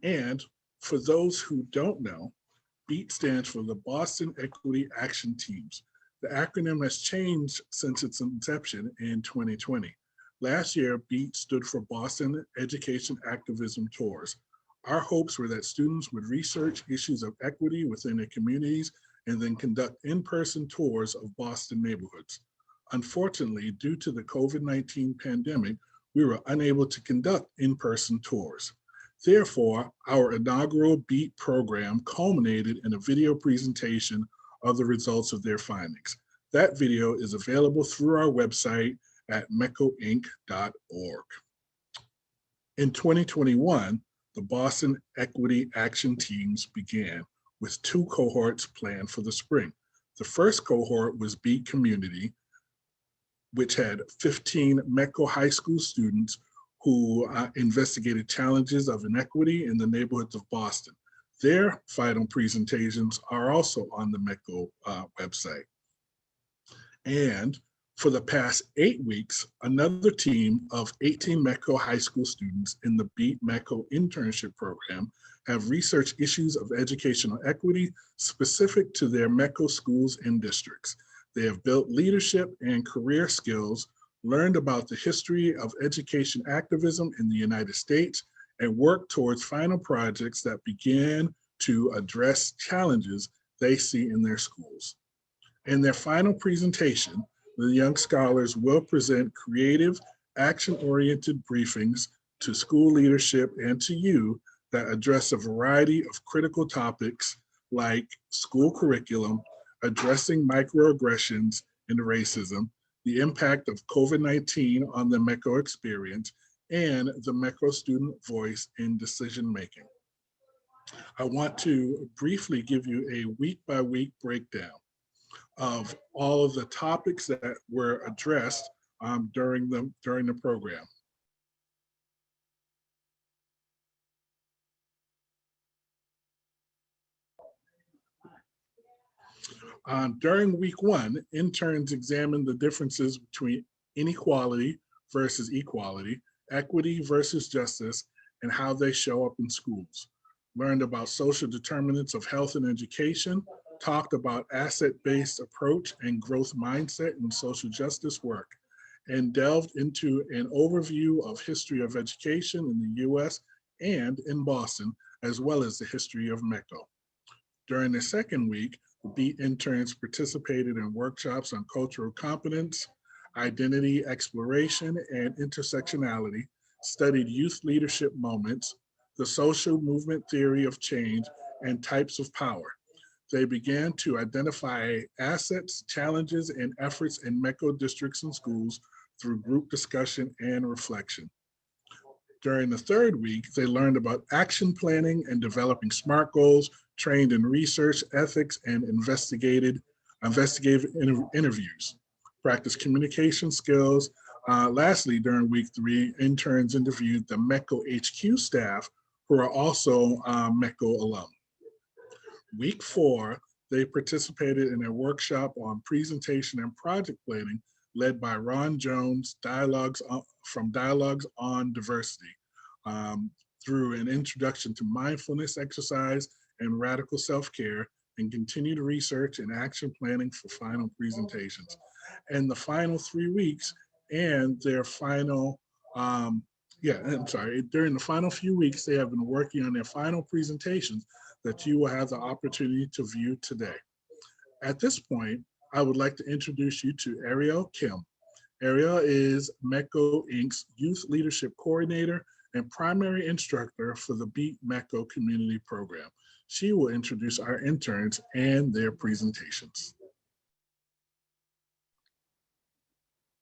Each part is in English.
And for those who don't know, BEAT stands for the Boston Equity Action Teams. The acronym has changed since its inception in 2020. Last year, BEAT stood for Boston Education Activism Tours. Our hopes were that students would research issues of equity within their communities and then conduct in-person tours of Boston neighborhoods. Unfortunately, due to the COVID-19 pandemic, we were unable to conduct in-person tours. Therefore, our inaugural BEAT program culminated in a video presentation of the results of their findings. That video is available through our website at meccoinc.org. In 2021, the Boston Equity Action Teams began with two cohorts planned for the spring. The first cohort was BEAT Community, which had 15 METCO high school students who investigated challenges of inequity in the neighborhoods of Boston. Their final presentations are also on the METCO website. And for the past 8 weeks, another team of 18 METCO high school students in the BEAT METCO internship program have researched issues of educational equity specific to their METCO schools and districts. They have built leadership and career skills, learned about the history of education activism in the United States, and worked towards final projects that began to address challenges they see in their schools. In their final presentation, the young scholars will present creative, action-oriented briefings to school leadership and to you that address a variety of critical topics like school curriculum, addressing microaggressions and racism, the impact of COVID-19 on the METCO experience, and the METCO student voice in decision-making. I want to briefly give you a week-by-week breakdown of all of the topics that were addressed during the program. During week 1, interns examined the differences between inequality versus equality, equity versus justice, and how they show up in schools. Learned about social determinants of health and education, talked about asset-based approach and growth mindset in social justice work, and delved into an overview of history of education in the US and in Boston, as well as the history of METCO. During the second week, the BEAT interns participated in workshops on cultural competence, identity exploration, and intersectionality, studied youth leadership moments, the social movement theory of change, and types of power. They began to identify assets, challenges, and efforts in METCO districts and schools through group discussion and reflection. During the third week, they learned about action planning and developing SMART goals, trained in research, ethics, and investigative interviews, practiced communication skills. Lastly, during week 3, interns interviewed the METCO HQ staff who are also METCO alum. Week 4, they participated in a workshop on presentation and project planning led by Ron Jones, from Dialogues on Diversity, through an introduction to mindfulness exercise and radical self-care, and continued research and action planning for final presentations. And the final 3 weeks and their final, during the final few weeks, they have been working on their final presentations that you will have the opportunity to view today. At this point, I would like to introduce you to Ariel Kim. Ariel is METCO Inc.'s Youth Leadership Coordinator and primary instructor for the BEAT METCO Community Program. She will introduce our interns and their presentations.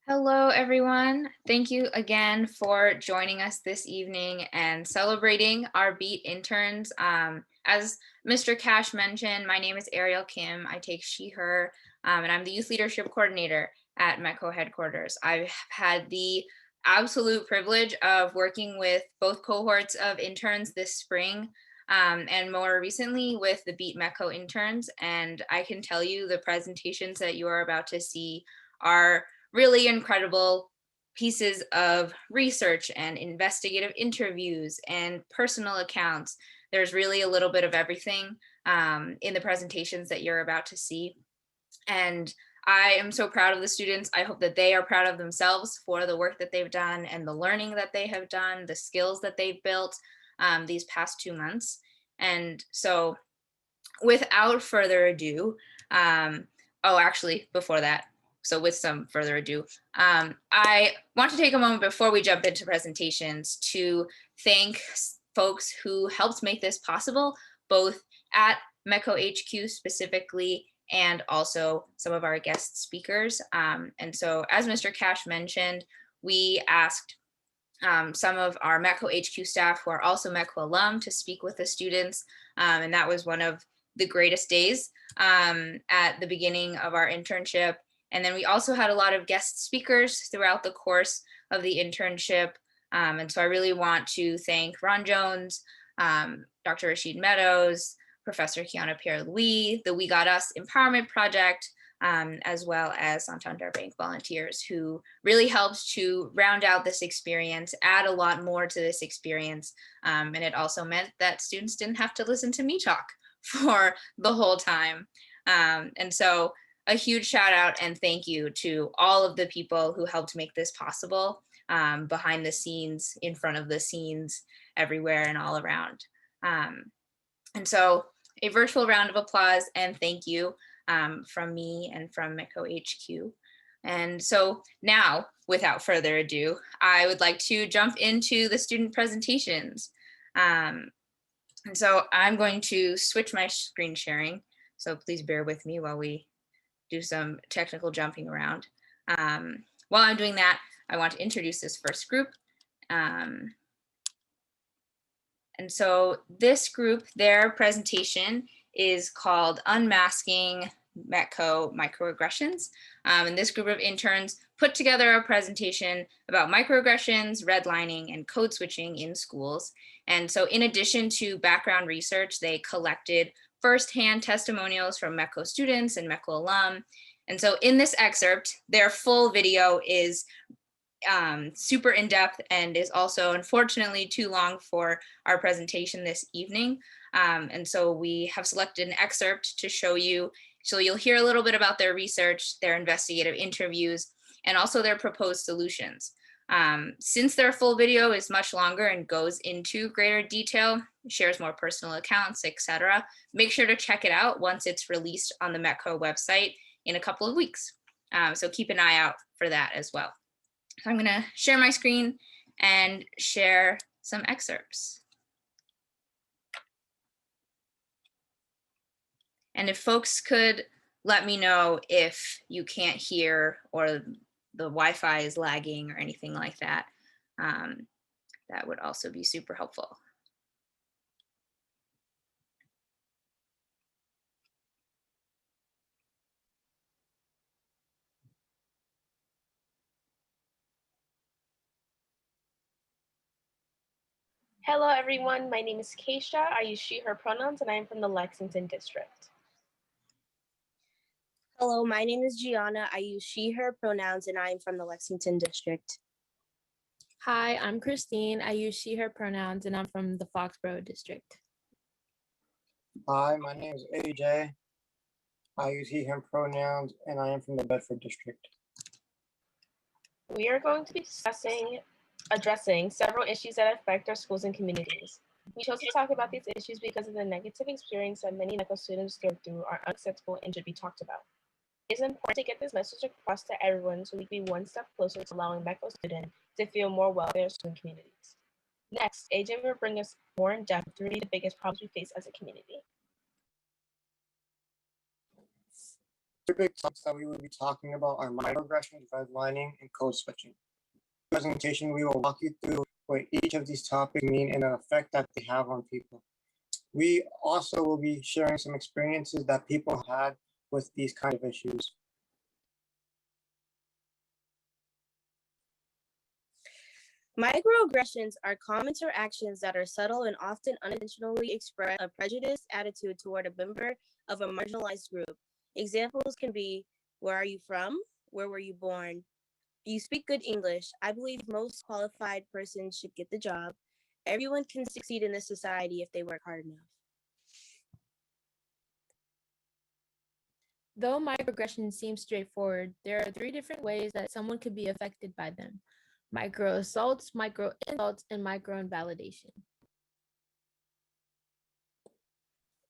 Hello, everyone. Thank you again for joining us this evening and celebrating our BEAT interns. As Mr. Cash mentioned, my name is Ariel Kim. I take she, her, and I'm the Youth Leadership Coordinator at METCO headquarters. I've had the absolute privilege of working with both cohorts of interns this spring, and more recently with the BEAT METCO interns. And I can tell you the presentations that you are about to see are really incredible pieces of research and investigative interviews and personal accounts. There's really a little bit of everything in the presentations that you're about to see. And I am so proud of the students. I hope that they are proud of themselves for the work that they've done and the learning that they have done, the skills that they've built these past 2 months. And so without further ado, actually before that, so with some further ado, I want to take a moment before we jump into presentations to thank folks who helped make this possible, both at METCO HQ specifically, and also some of our guest speakers. And so as Mr. Cash mentioned, we asked some of our METCO HQ staff who are also METCO alum to speak with the students. And that was one of the greatest days at the beginning of our internship. And then we also had a lot of guest speakers throughout the course of the internship. And so I really want to thank Ron Jones, Dr. Rashid Meadows, Professor Kiana Pierre-Louis, the We Got Us Empowerment Project, as well as Santander Bank volunteers who really helped to round out this experience, add a lot more to this experience. And it also meant that students didn't have to listen to me talk for the whole time. And so a huge shout out and thank you to all of the people who helped make this possible, behind the scenes, in front of the scenes, everywhere and all around. And so a virtual round of applause and thank you from me and from METCO HQ. And so now, without further ado, I would like to jump into the student presentations. And so I'm going to switch my screen sharing. So please bear with me while we do some technical jumping around. While I'm doing that, I want to introduce this first group. And so this group, their presentation is called Unmasking METCO Microaggressions. And this group of interns put together a presentation about microaggressions, redlining, and code switching in schools. And so in addition to background research, they collected firsthand testimonials from METCO students and METCO alum. And so in this excerpt, their full video is super in-depth and is also unfortunately too long for our presentation this evening. And so we have selected an excerpt to show you. So you'll hear a little bit about their research, their investigative interviews, and also their proposed solutions. Since their full video is much longer and goes into greater detail, shares more personal accounts, etc., make sure to check it out once it's released on the METCO website in a couple of weeks. So keep an eye out for that as well. So I'm gonna share my screen and share some excerpts. And if folks could let me know if you can't hear or the Wi-Fi is lagging or anything like that, that would also be super helpful. Hello, everyone. My name is Keisha. I use she, her pronouns, and I am from the Lexington district. Hello, my name is Gianna. I use she, her pronouns, and I am from the Lexington district. Hi, I'm Christine. I use she, her pronouns, and I'm from the Foxborough district. Hi, my name is AJ. I use he, him pronouns, and I am from the Bedford district. We are going to be addressing several issues that affect our schools and communities. We chose to talk about these issues because of the negative experience that many METCO students go through are unacceptable and should be talked about. It's important to get this message across to everyone so we can be one step closer to allowing METCO students to feel more welcome in their student communities. Next, AJ will bring us more in depth through the biggest problems we face as a community. The big topics that we will be talking about are microaggressions, redlining, and code switching. In the presentation, we will walk you through what each of these topics mean and the effect that they have on people. We also will be sharing some experiences that people had with these kind of issues. Microaggressions are comments or actions that are subtle and often unintentionally express a prejudiced attitude toward a member of a marginalized group. Examples can be, where are you from? Where were you born? You speak good English. I believe most qualified persons should get the job. Everyone can succeed in this society if they work hard enough. Though microaggressions seem straightforward, there are 3 different ways that someone could be affected by them: micro assaults, micro insults, and micro invalidation.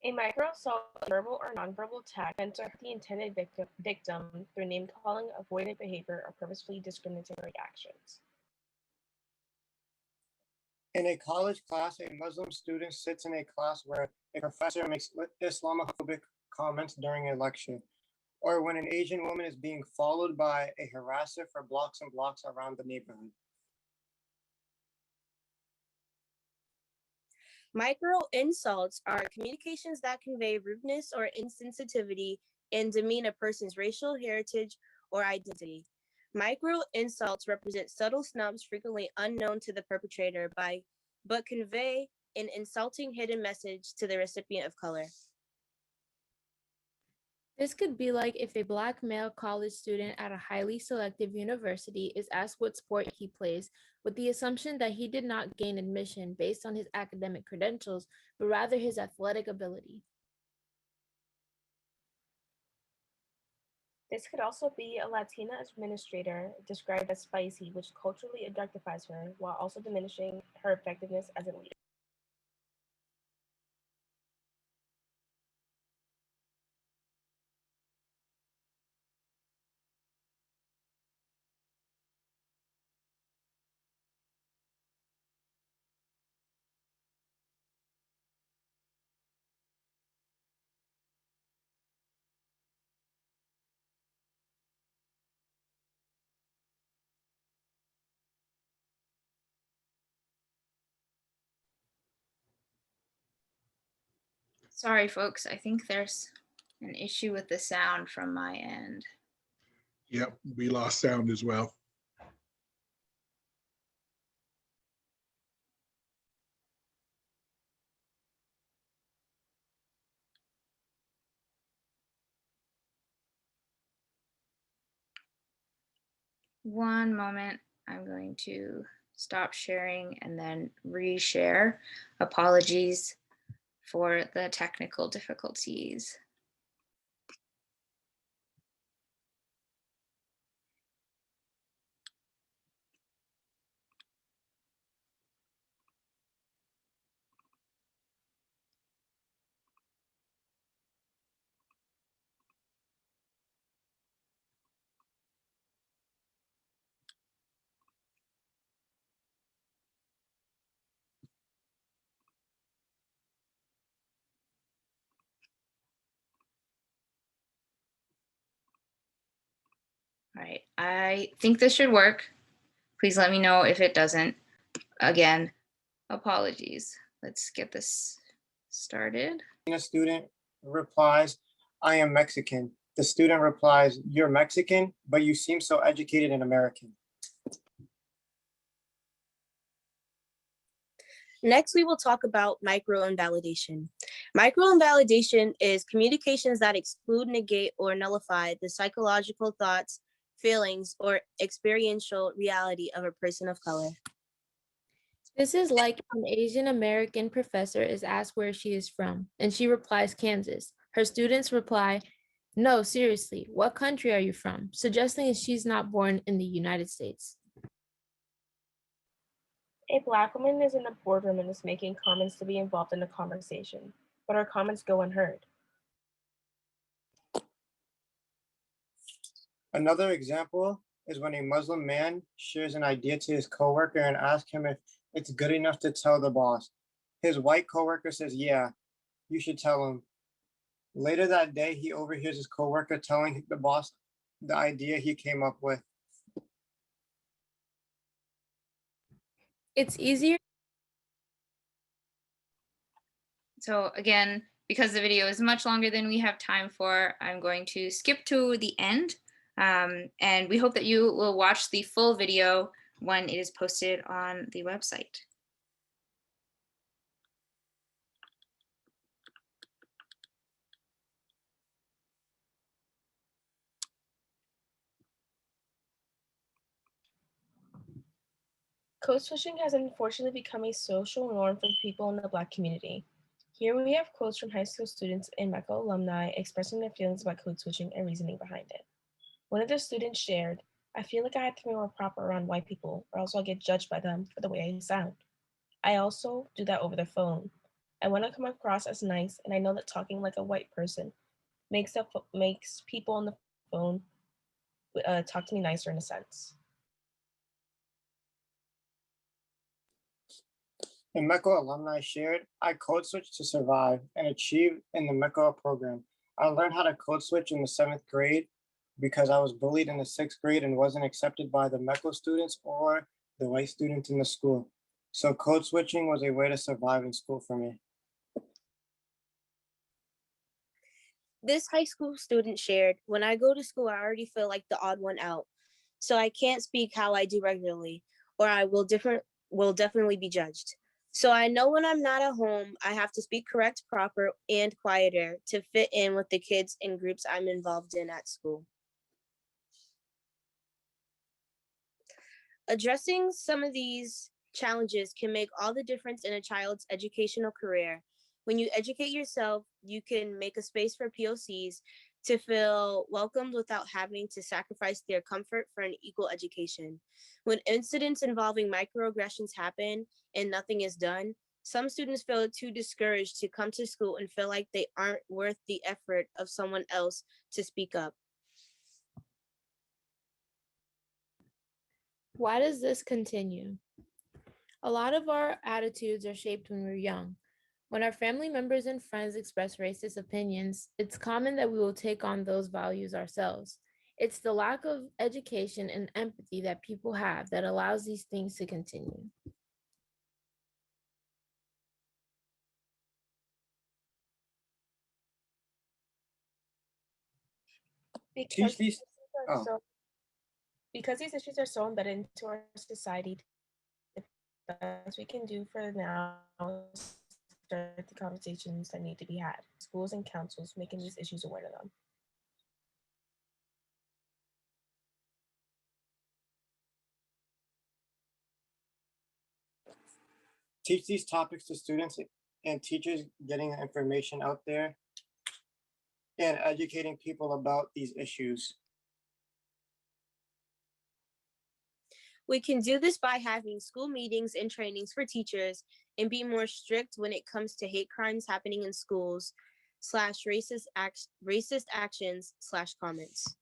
A microassault is a verbal or nonverbal attack meant to hurt the intended victim through name-calling, avoidant behavior, or purposefully discriminatory actions. In a college class, a Muslim student sits in a class where a professor makes Islamophobic comments during a lecture, or when an Asian woman is being followed by a harasser for blocks and blocks around the neighborhood. Micro insults are communications that convey rudeness or insensitivity and demean a person's racial heritage or identity. Micro insults represent subtle snubs frequently unknown to the perpetrator but convey an insulting hidden message to the recipient of color. This could be like if a Black male college student at a highly selective university is asked what sport he plays, with the assumption that he did not gain admission based on his academic credentials, but rather his athletic ability. This could also be a Latina administrator described as spicy, which culturally objectifies her while also diminishing her effectiveness as a leader. Sorry, folks. I think there's an issue with the sound from my end. Yep, we lost sound as well. One moment. I'm going to stop sharing and then reshare. Apologies for the technical difficulties. All right, I think this should work. Please let me know if it doesn't. Again, apologies. Let's get this started. A student replies, "I am Mexican." The student replies, "You're Mexican, but you seem so educated and American." Next, we will talk about micro-invalidation. Micro-invalidation is communications that exclude, negate, or nullify the psychological thoughts, feelings, or experiential reality of a person of color. This is like an Asian American professor is asked where she is from, and she replies, Kansas. Her students reply, no, seriously, what country are you from? Suggesting she's not born in the United States. A Black woman is in a boardroom and is making comments to be involved in the conversation, but her comments go unheard. Another example is when a Muslim man shares an idea to his coworker and asks him if it's good enough to tell the boss. His white coworker says, "Yeah, you should tell him." Later that day, he overhears his coworker telling the boss the idea he came up with. It's easier. So again, because the video is much longer than we have time for, I'm going to skip to the end. And we hope that you will watch the full video when it is posted on the website. Code switching has unfortunately become a social norm for people in the Black community. Here we have quotes from high school students and METCO alumni expressing their feelings about code switching and reasoning behind it. One of the students shared, "I feel like I have to be more proper around white people or else I'll get judged by them for the way I sound. I also do that over the phone. I want to come across as nice, and I know that talking like a white person makes people on the phone talk to me nicer in a sense." A METCO alumni shared, "I code switched to survive and achieve in the METCO program. I learned how to code switch in the 7th grade because I was bullied in the 6th grade and wasn't accepted by the METCO students or the white students in the school. So code switching was a way to survive in school for me." This high school student shared, "When I go to school, I already feel like the odd one out. So I can't speak how I do regularly, or I will definitely be judged. So I know when I'm not at home, I have to speak correct, proper, and quieter to fit in with the kids and groups I'm involved in at school." Addressing some of these challenges can make all the difference in a child's educational career. When you educate yourself, you can make a space for POCs to feel welcomed without having to sacrifice their comfort for an equal education. When incidents involving microaggressions happen and nothing is done, some students feel too discouraged to come to school and feel like they aren't worth the effort of someone else to speak up. Why does this continue? A lot of our attitudes are shaped when we're young. When our family members and friends express racist opinions, it's common that we will take on those values ourselves. It's the lack of education and empathy that people have that allows these things to continue. Because Teach these, oh, because these issues are so embedded into our society, the best we can do for now is start the conversations that need to be had. Schools and councils making these issues aware of them. teach these topics to students and teachers, getting the information out there and educating people about these issues. We can do this by having school meetings and trainings for teachers and be more strict when it comes to hate crimes happening in schools / racist actions / comments.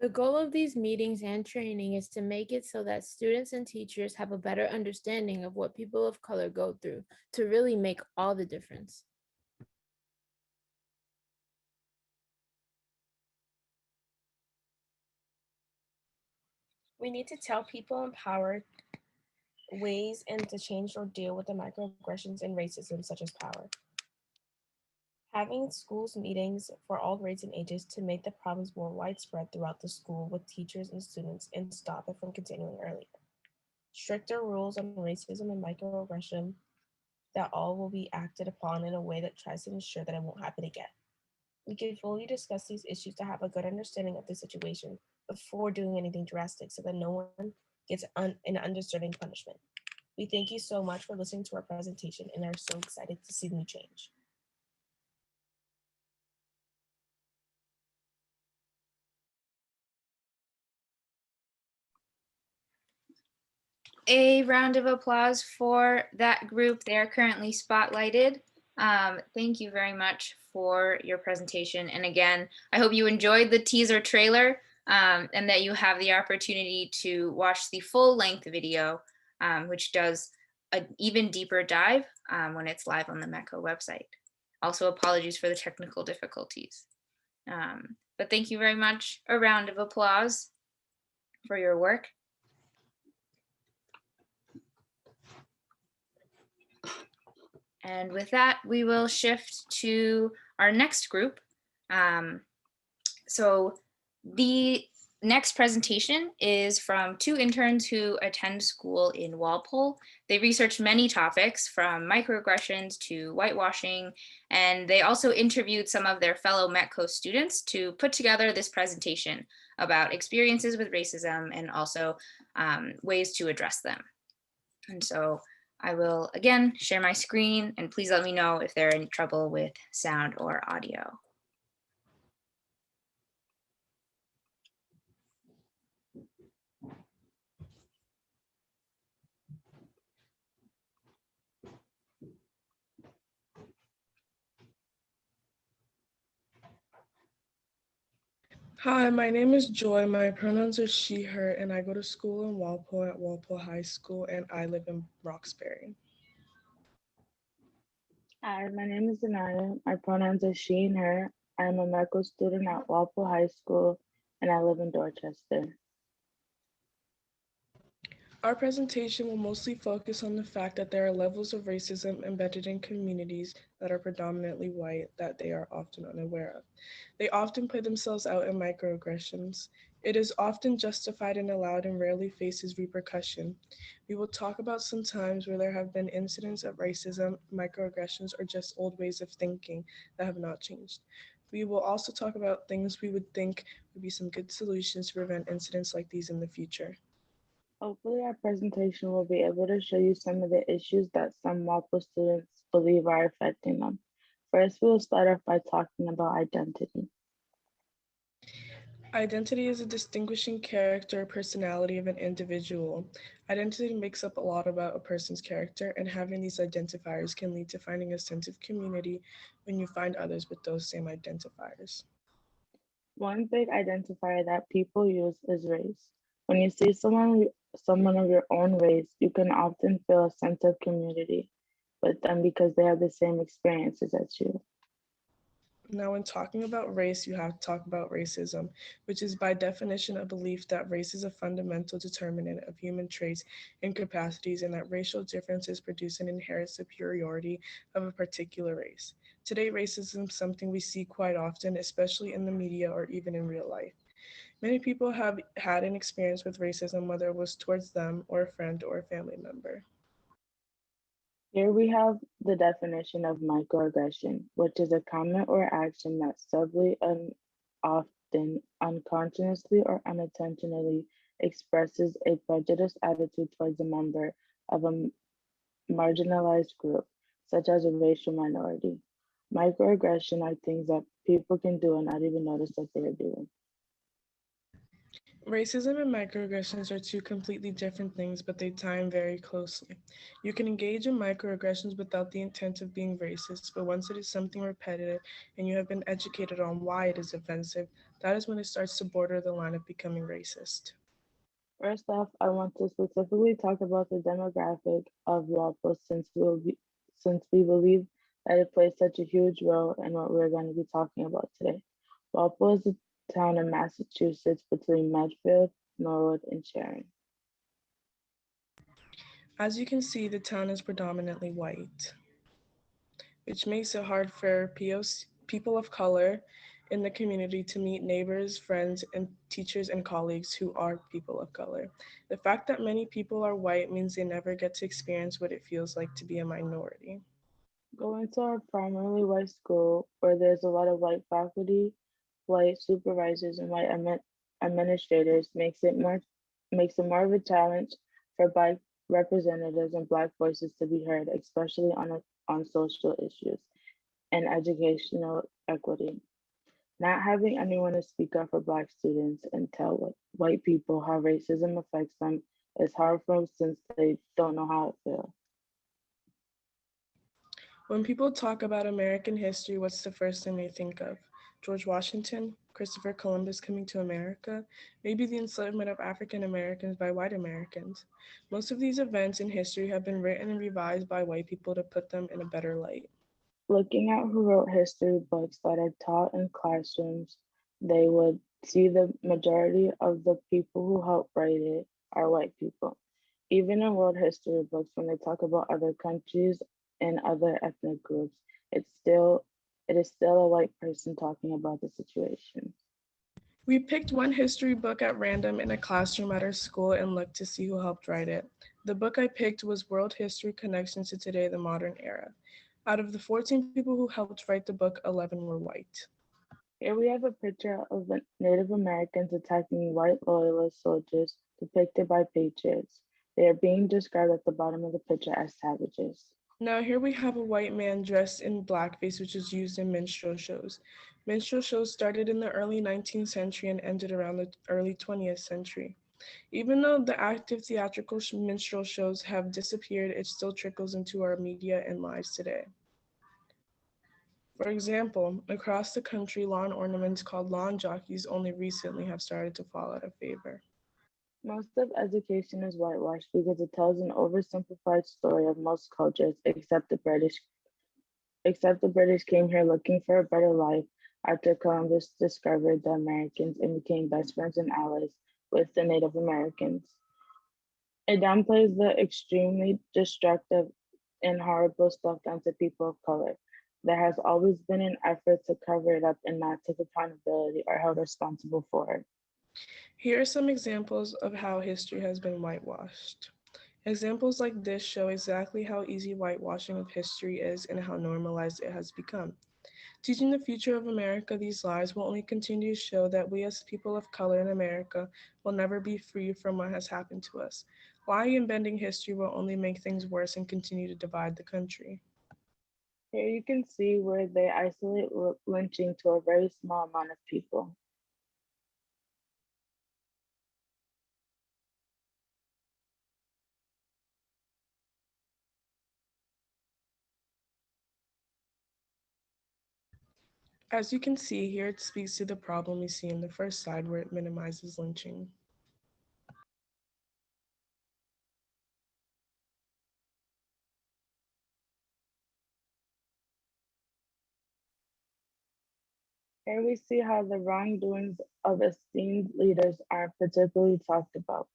The goal of these meetings and training is to make it so that students and teachers have a better understanding of what people of color go through to really make all the difference. We need to tell people empowered ways and to change or deal with the microaggressions and racism such as power. Having schools meetings for all grades and ages to make the problems more widespread throughout the school with teachers and students and stop it from continuing earlier. Stricter rules on racism and microaggression that all will be acted upon in a way that tries to ensure that it won't happen again. We can fully discuss these issues to have a good understanding of the situation before doing anything drastic so that no one gets an undeserving punishment. We thank you so much for listening to our presentation and are so excited to see new change. A round of applause for that group. They are currently spotlighted. Thank you very much for your presentation. And again, I hope you enjoyed the teaser trailer and that you have the opportunity to watch the full length video, which does an even deeper dive when it's live on the METCO website. Also, apologies for the technical difficulties. But thank you very much. A round of applause for your work. And with that, we will shift to our next group. So the next presentation is from two interns who attend school in Walpole. They researched many topics from microaggressions to whitewashing, and they also interviewed some of their fellow METCO students to put together this presentation about experiences with racism and also ways to address them. And so I will again share my screen, and please let me know if there are any trouble with sound or audio. Hi, my name is Joy. My pronouns are she, her, and I go to school in Walpole at Walpole High School, and I live in Roxbury. Hi, my name is Anaya. My pronouns are she and her. I am a METCO student at Walpole High School, and I live in Dorchester. Our presentation will mostly focus on the fact that there are levels of racism embedded in communities that are predominantly white that they are often unaware of. They often play themselves out in microaggressions. It is often justified and allowed and rarely faces repercussion. We will talk about some times where there have been incidents of racism, microaggressions, or just old ways of thinking that have not changed. We will also talk about things we would think would be some good solutions to prevent incidents like these in the future. Hopefully, our presentation will be able to show you some of the issues that some WAPO students believe are affecting them. First, we will start off by talking about identity. Identity is a distinguishing character or personality of an individual. Identity makes up a lot about a person's character, and having these identifiers can lead to finding a sense of community when you find others with those same identifiers. One big identifier that people use is race. When you see someone of your own race, you can often feel a sense of community with them because they have the same experiences as you. Now, when talking about race, you have to talk about racism, which is by definition a belief that race is a fundamental determinant of human traits and capacities, and that racial differences produce an inherent superiority of a particular race. Today, racism is something we see quite often, especially in the media or even in real life. Many people have had an experience with racism, whether it was towards them or a friend or a family member. Here we have the definition of microaggression, which is a comment or action that subtly and often unconsciously or unintentionally expresses a prejudiced attitude towards a member of a marginalized group, such as a racial minority. Microaggression are things that people can do and not even notice that they are doing. Racism and microaggressions are two completely different things, but they tie in very closely. You can engage in microaggressions without the intent of being racist, but once it is something repetitive and you have been educated on why it is offensive, that is when it starts to border the line of becoming racist. First off, I want to specifically talk about the demographic of Walpole since we believe that it plays such a huge role in what we're going to be talking about today. Walpole is a town in Massachusetts between Medfield, Norwood, and Sharon. As you can see, the town is predominantly white, which makes it hard for people of color in the community to meet neighbors, friends, and teachers and colleagues who are people of color. The fact that many people are white means they never get to experience what it feels like to be a minority. Going to a primarily white school where there's a lot of white faculty, white supervisors, and white administrators makes it more of a challenge for Black representatives and Black voices to be heard, especially on social issues and educational equity. Not having anyone to speak up for Black students and tell white people how racism affects them is harmful since they don't know how it feels. When people talk about American history, what's the first thing they think of? George Washington, Christopher Columbus coming to America, maybe the enslavement of African Americans by white Americans. Most of these events in history have been written and revised by white people to put them in a better light. Looking at who wrote history books that are taught in classrooms, they would see the majority of the people who helped write it are white people. Even in world history books, when they talk about other countries and other ethnic groups, it is still a white person talking about the situation. We picked one history book at random in a classroom at our school and looked to see who helped write it. The book I picked was World History Connections to Today, the Modern Era. Out of the 14 people who helped write the book, 11 were white. Here we have a picture of Native Americans attacking white loyalist soldiers depicted by patriots. They are being described at the bottom of the picture as savages. Now here we have a white man dressed in blackface, which is used in minstrel shows. Minstrel shows started in the early 19th century and ended around the early 20th century. Even though the active theatrical minstrel shows have disappeared, it still trickles into our media and lives today. For example, across the country, lawn ornaments called lawn jockeys only recently have started to fall out of favor. Most of education is whitewashed because it tells an oversimplified story of most cultures except the British came here looking for a better life after Columbus discovered the Americans and became best friends and allies with the Native Americans. It downplays the extremely destructive and horrible stuff done to people of color. There has always been an effort to cover it up and not take accountability or held responsible for it. Here are some examples of how history has been whitewashed. Examples like this show exactly how easy whitewashing of history is and how normalized it has become. Teaching the future of America these lies will only continue to show that we as people of color in America will never be free from what has happened to us. Lying and bending history will only make things worse and continue to divide the country. Here you can see where they isolate lynching to a very small amount of people. As you can see here, it speaks to the problem we see in the first slide where it minimizes lynching. Here we see how the wrongdoings of esteemed leaders aren't particularly talked about.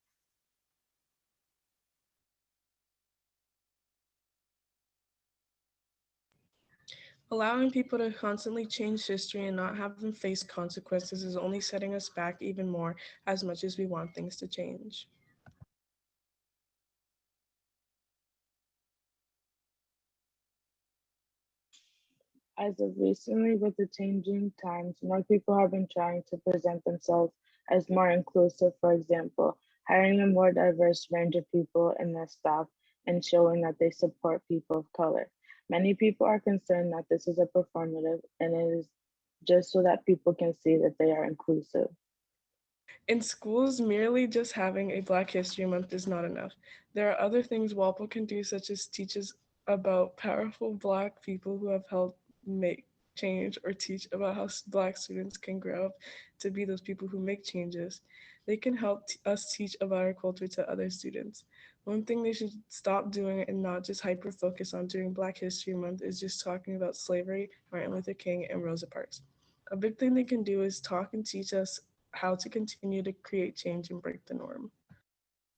Allowing people to constantly change history and not have them face consequences is only setting us back even more as much as we want things to change. As of recently, with the changing times, more people have been trying to present themselves as more inclusive, for example, hiring a more diverse range of people in their staff and showing that they support people of color. Many people are concerned that this is a performative and it is just so that people can see that they are inclusive. In schools, merely just having a Black History Month is not enough. There are other things Walpole can do, such as teach us about powerful Black people who have helped make change, or teach about how Black students can grow up to be those people who make changes. They can help us teach about our culture to other students. One thing they should stop doing and not just hyper focus on during Black History Month is just talking about slavery, Martin Luther King, and Rosa Parks. A big thing they can do is talk and teach us how to continue to create change and break the norm.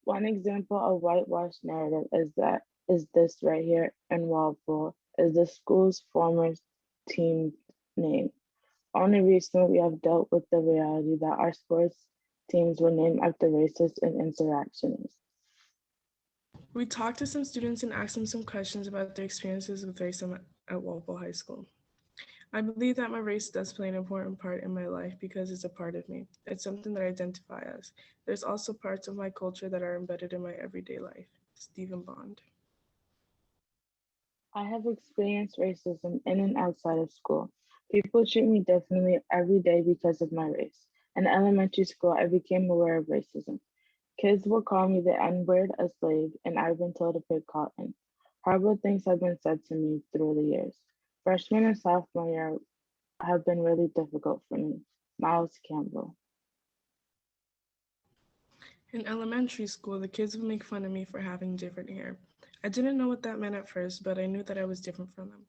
One example of whitewash narrative is this right here in Walpole is the school's former team name. Only recently we have dealt with the reality that our sports teams were named after racists and insurrectionists. We talked to some students and asked them some questions about their experiences with racism at Walpole High School. I believe that my race does play an important part in my life because it's a part of me. It's something that I identify as. There's also parts of my culture that are embedded in my everyday life. Stephen Bond. I have experienced racism in and outside of school. People treat me differently every day because of my race. In elementary school, I became aware of racism. Kids will call me the N-word, a slave, and I've been told to pick cotton. Horrible things have been said to me through the years. Freshman and sophomore year have been really difficult for me. Miles Campbell. In elementary school, the kids would make fun of me for having different hair. I didn't know what that meant at first, but I knew that I was different from them.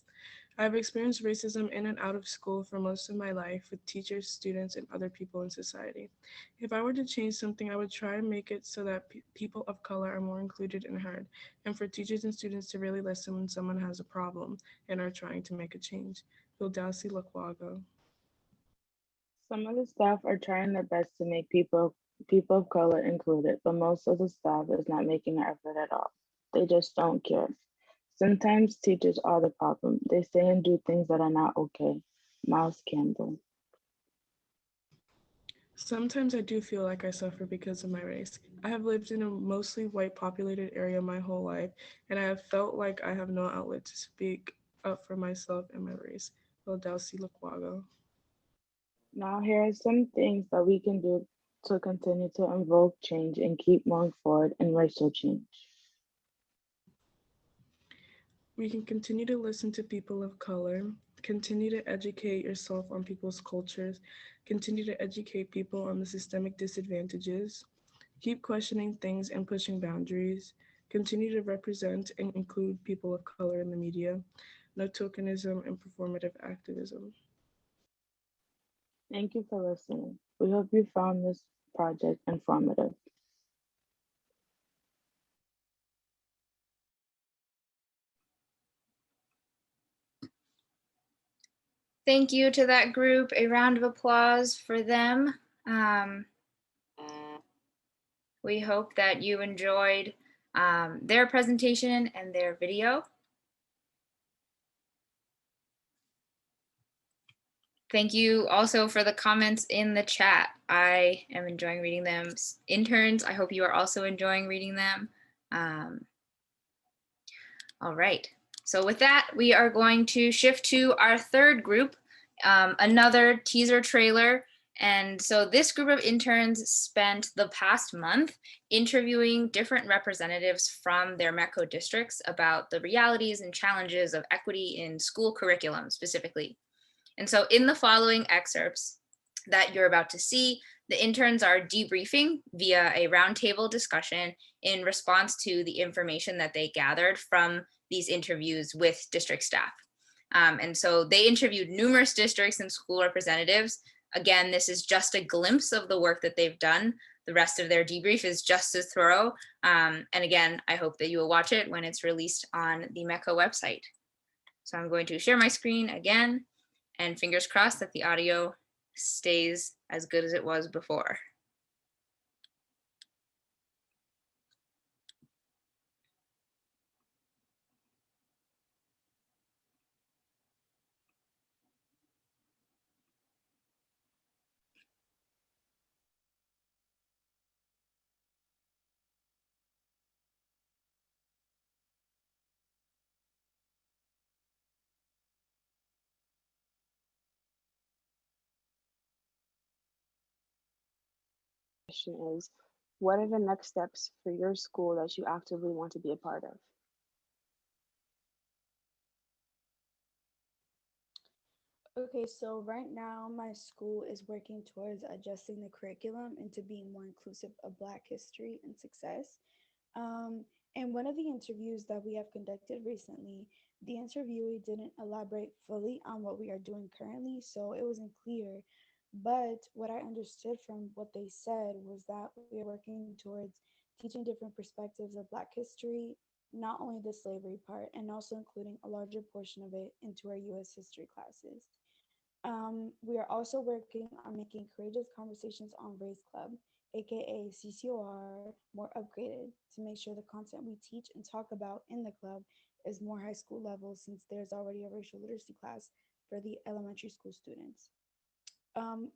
I've experienced racism in and out of school for most of my life with teachers, students, and other people in society. If I were to change something, I would try and make it so that people of color are more included and heard, and for teachers and students to really listen when someone has a problem and are trying to make a change. Fildasi Lakwago. Some of the staff are trying their best to make people of color included, but most of the staff is not making an effort at all. They just don't care. Sometimes teachers are the problem. They say and do things that are not okay. Miles Campbell. Sometimes I do feel like I suffer because of my race. I have lived in a mostly white populated area my whole life, and I have felt like I have no outlet to speak up for myself and my race. Eldausi Lukwago. Now, here are some things that we can do to continue to invoke change and keep moving forward in racial change. We can continue to listen to people of color, continue to educate yourself on people's cultures, continue to educate people on the systemic disadvantages, keep questioning things and pushing boundaries, continue to represent and include people of color in the media, no tokenism and performative activism. Thank you for listening. We hope you found this project informative. Thank you to that group. A round of applause for them. We hope that you enjoyed their presentation and their video. Thank you also for the comments in the chat. I am enjoying reading them. Interns, I hope you are also enjoying reading them. All right. So with that, we are going to shift to our third group, another teaser trailer. And so this group of interns spent the past month interviewing different representatives from their METCO districts about the realities and challenges of equity in school curriculum specifically. And so in the following excerpts that you're about to see, the interns are debriefing via a roundtable discussion in response to the information that they gathered from these interviews with district staff. And so they interviewed numerous districts and school representatives. Again, this is just a glimpse of the work that they've done. The rest of their debrief is just as thorough. And again, I hope that you will watch it when it's released on the METCO website. So I'm going to share my screen again, and fingers crossed that the audio stays as good as it was before. Question is, what are the next steps for your school that you actively want to be a part of? Okay, so right now my school is working towards adjusting the curriculum into being more inclusive of Black history and success. And one of the interviews that we have conducted recently, the interviewee didn't elaborate fully on what we are doing currently, so it wasn't clear. But what I understood from what they said was that we are working towards teaching different perspectives of Black history, not only the slavery part, and also including a larger portion of it into our US history classes. We are also working on making Courageous Conversations on Race Club, aka CCOR, more upgraded to make sure the content we teach and talk about in the club is more high school level since there's already a racial literacy class for the elementary school students.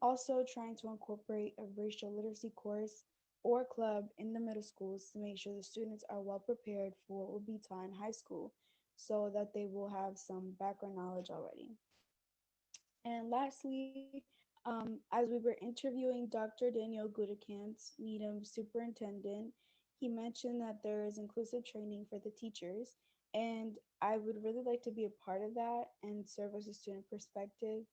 Also, trying to incorporate a racial literacy course or club in the middle schools to make sure the students are well prepared for what will be taught in high school so that they will have some background knowledge already. And lastly, as we were interviewing Dr. Daniel Gudekant, Needham superintendent, he mentioned that there is inclusive training for the teachers, and I would really like to be a part of that and serve as a student perspective.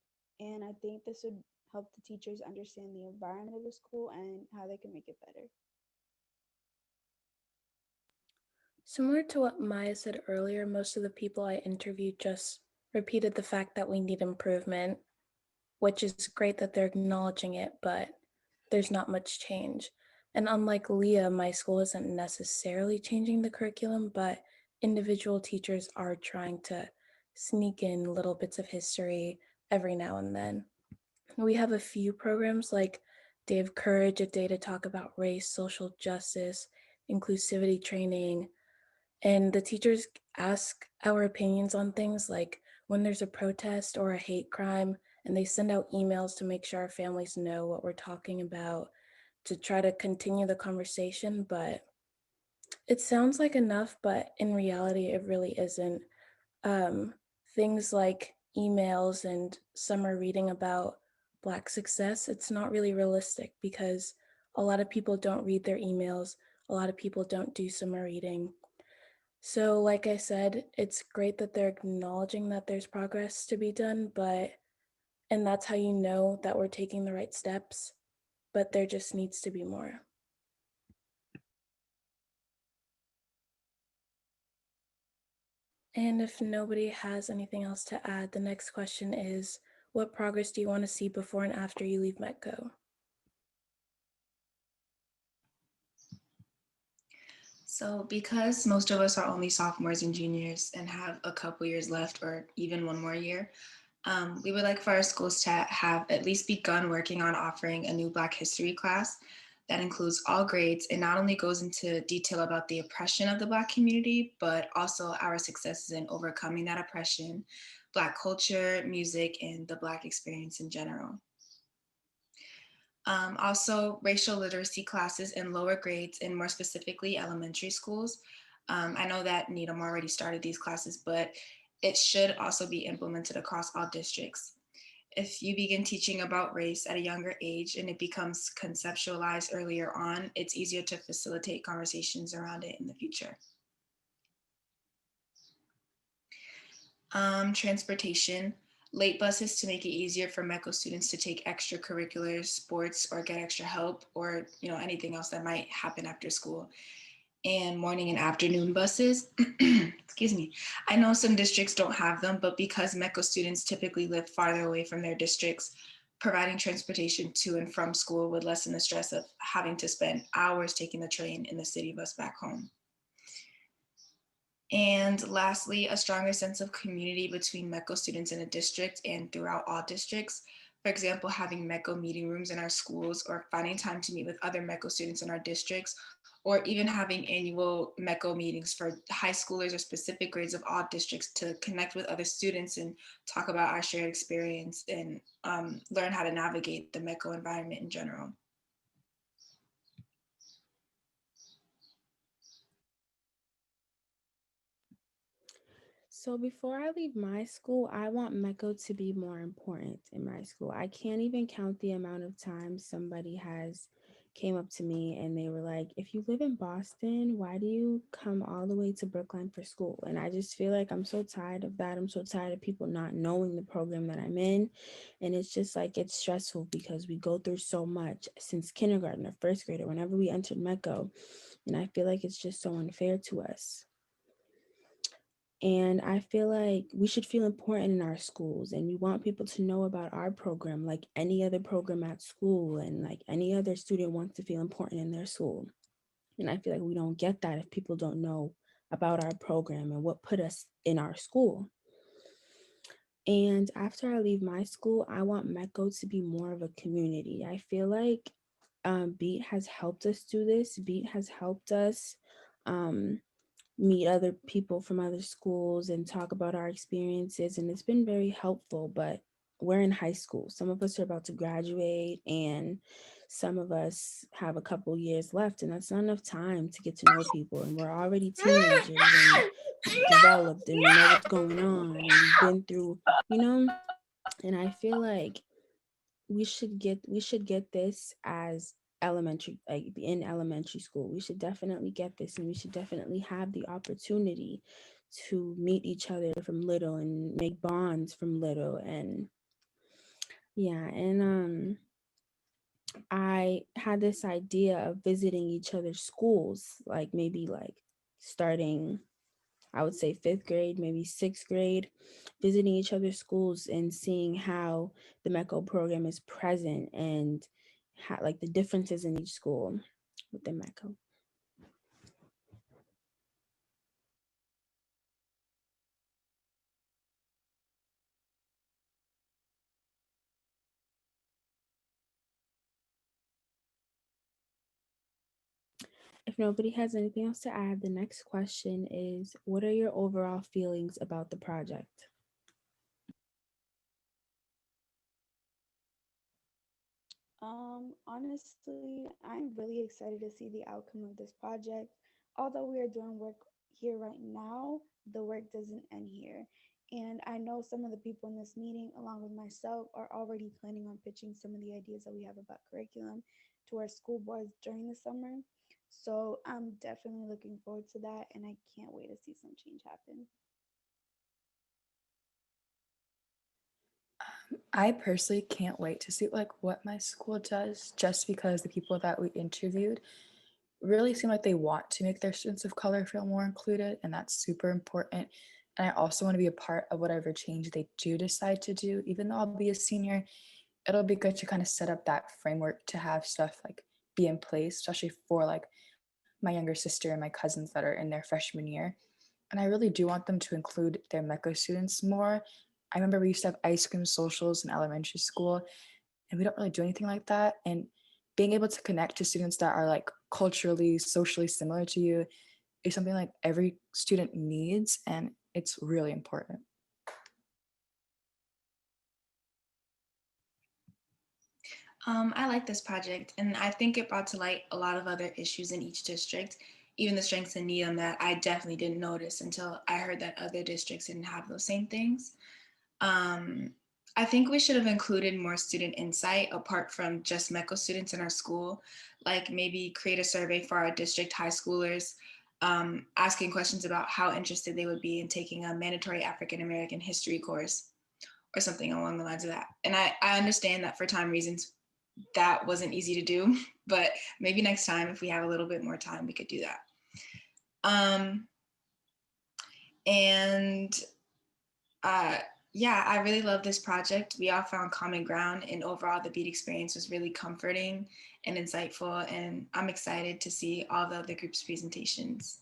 And I think this would help the teachers understand the environment of the school and how they can make it better. Similar to what Maya said earlier, most of the people I interviewed just repeated the fact that we need improvement, which is great that they're acknowledging it, but there's not much change. And unlike Leah, my school isn't necessarily changing the curriculum, but individual teachers are trying to sneak in little bits of history every now and then. We have a few programs like Day of Courage, a day to talk about race, social justice, inclusivity training, and the teachers ask our opinions on things like when there's a protest or a hate crime, and they send out emails to make sure our families know what we're talking about to try to continue the conversation. But it sounds like enough, but in reality, it really isn't. Um, Things like emails and summer reading about Black success, it's not really realistic because a lot of people don't read their emails. A lot of people don't do summer reading. So, like I said, it's great that they're acknowledging that there's progress to be done, and that's how you know that we're taking the right steps, but there just needs to be more. And if nobody has anything else to add, the next question is, what progress do you want to see before and after you leave METCO? So because most of us are only sophomores and juniors and have a couple years left or even one more year, we would like for our schools to have at least begun working on offering a new Black history class that includes all grades and not only goes into detail about the oppression of the Black community, but also our successes in overcoming that oppression, Black culture, music, and the Black experience in general. Also, racial literacy classes in lower grades and more specifically elementary schools. I know that Needham already started these classes, but it should also be implemented across all districts. If you begin teaching about race at a younger age and it becomes conceptualized earlier on, it's easier to facilitate conversations around it in the future. Transportation, late buses to make it easier for METCO students to take extracurriculars, sports, or get extra help, or anything else that might happen after school. And morning and afternoon buses. Excuse me. I know some districts don't have them, but because METCO students typically live farther away from their districts, providing transportation to and from school would lessen the stress of having to spend hours taking the train in the city bus back home. And lastly, a stronger sense of community between METCO students in a district and throughout all districts. For example, having METCO meeting rooms in our schools or finding time to meet with other METCO students in our districts, or even having annual METCO meetings for high schoolers or specific grades of all districts to connect with other students and talk about our shared experience and learn how to navigate the METCO environment in general. So before I leave my school, I want MECO to be more important in my school. I can't even count the amount of times somebody has came up to me and they were like, if you live in Boston, why do you come all the way to Brookline for school? And I just feel like I'm so tired of that. I'm so tired of people not knowing the program that I'm in. And it's just like, it's stressful because we go through so much since kindergarten or first grade or whenever we entered MECO. And I feel like it's just so unfair to us. And I feel like we should feel important in our schools and we want people to know about our program like any other program at school and like any other student wants to feel important in their school. And I feel like we don't get that if people don't know about our program and what put us in our school. And after I leave my school, I want MECO to be more of a community. I feel like BEAT has helped us do this. BEAT has helped us meet other people from other schools and talk about our experiences. And it's been very helpful, but we're in high school. Some of us are about to graduate and some of us have a couple years left, and that's not enough time to get to know people. And we're already teenagers and developed and we know what's going on and we've been through, and I feel like we should get this as elementary, like in elementary school. We should definitely get this and we should definitely have the opportunity to meet each other from little and make bonds from little. And yeah, and I had this idea of visiting each other's schools, like maybe like starting, I would say 5th grade, maybe 6th grade, visiting each other's schools and seeing how the MECO program is present and how, like the differences in each school with the MECO. If nobody has anything else to add, the next question is, what are your overall feelings about the project? Honestly, I'm really excited to see the outcome of this project. Although we are doing work here right now, the work doesn't end here. And I know some of the people in this meeting, along with myself, are already planning on pitching some of the ideas that we have about curriculum to our school boards during the summer. So I'm definitely looking forward to that, and I can't wait to see some change happen. I personally can't wait to see like what my school does, just because the people that we interviewed really seem like they want to make their students of color feel more included, and that's super important. And I also want to be a part of whatever change they do decide to do. Even though I'll be a senior, it'll be good to kind of set up that framework to have stuff like be in place, especially for like my younger sister and my cousins that are in their freshman year. And I really do want them to include their MECO students more. I remember we used to have ice cream socials in elementary school, and we don't really do anything like that. And being able to connect to students that are like culturally, socially similar to you is something like every student needs, and it's really important. I like this project, and I think it brought to light a lot of other issues in each district, even the strengths and need them that I definitely didn't notice until I heard that other districts didn't have those same things. Um, I think we should have included more student insight apart from just MECO students in our school, like maybe create a survey for our district high schoolers, asking questions about how interested they would be in taking a mandatory African American history course or something along the lines of that. And I understand that for time reasons, that wasn't easy to do, but maybe next time, if we have a little bit more time, we could do that. And yeah, I really love this project. We all found common ground, and overall the beat experience was really comforting and insightful. And I'm excited to see all the other groups' presentations.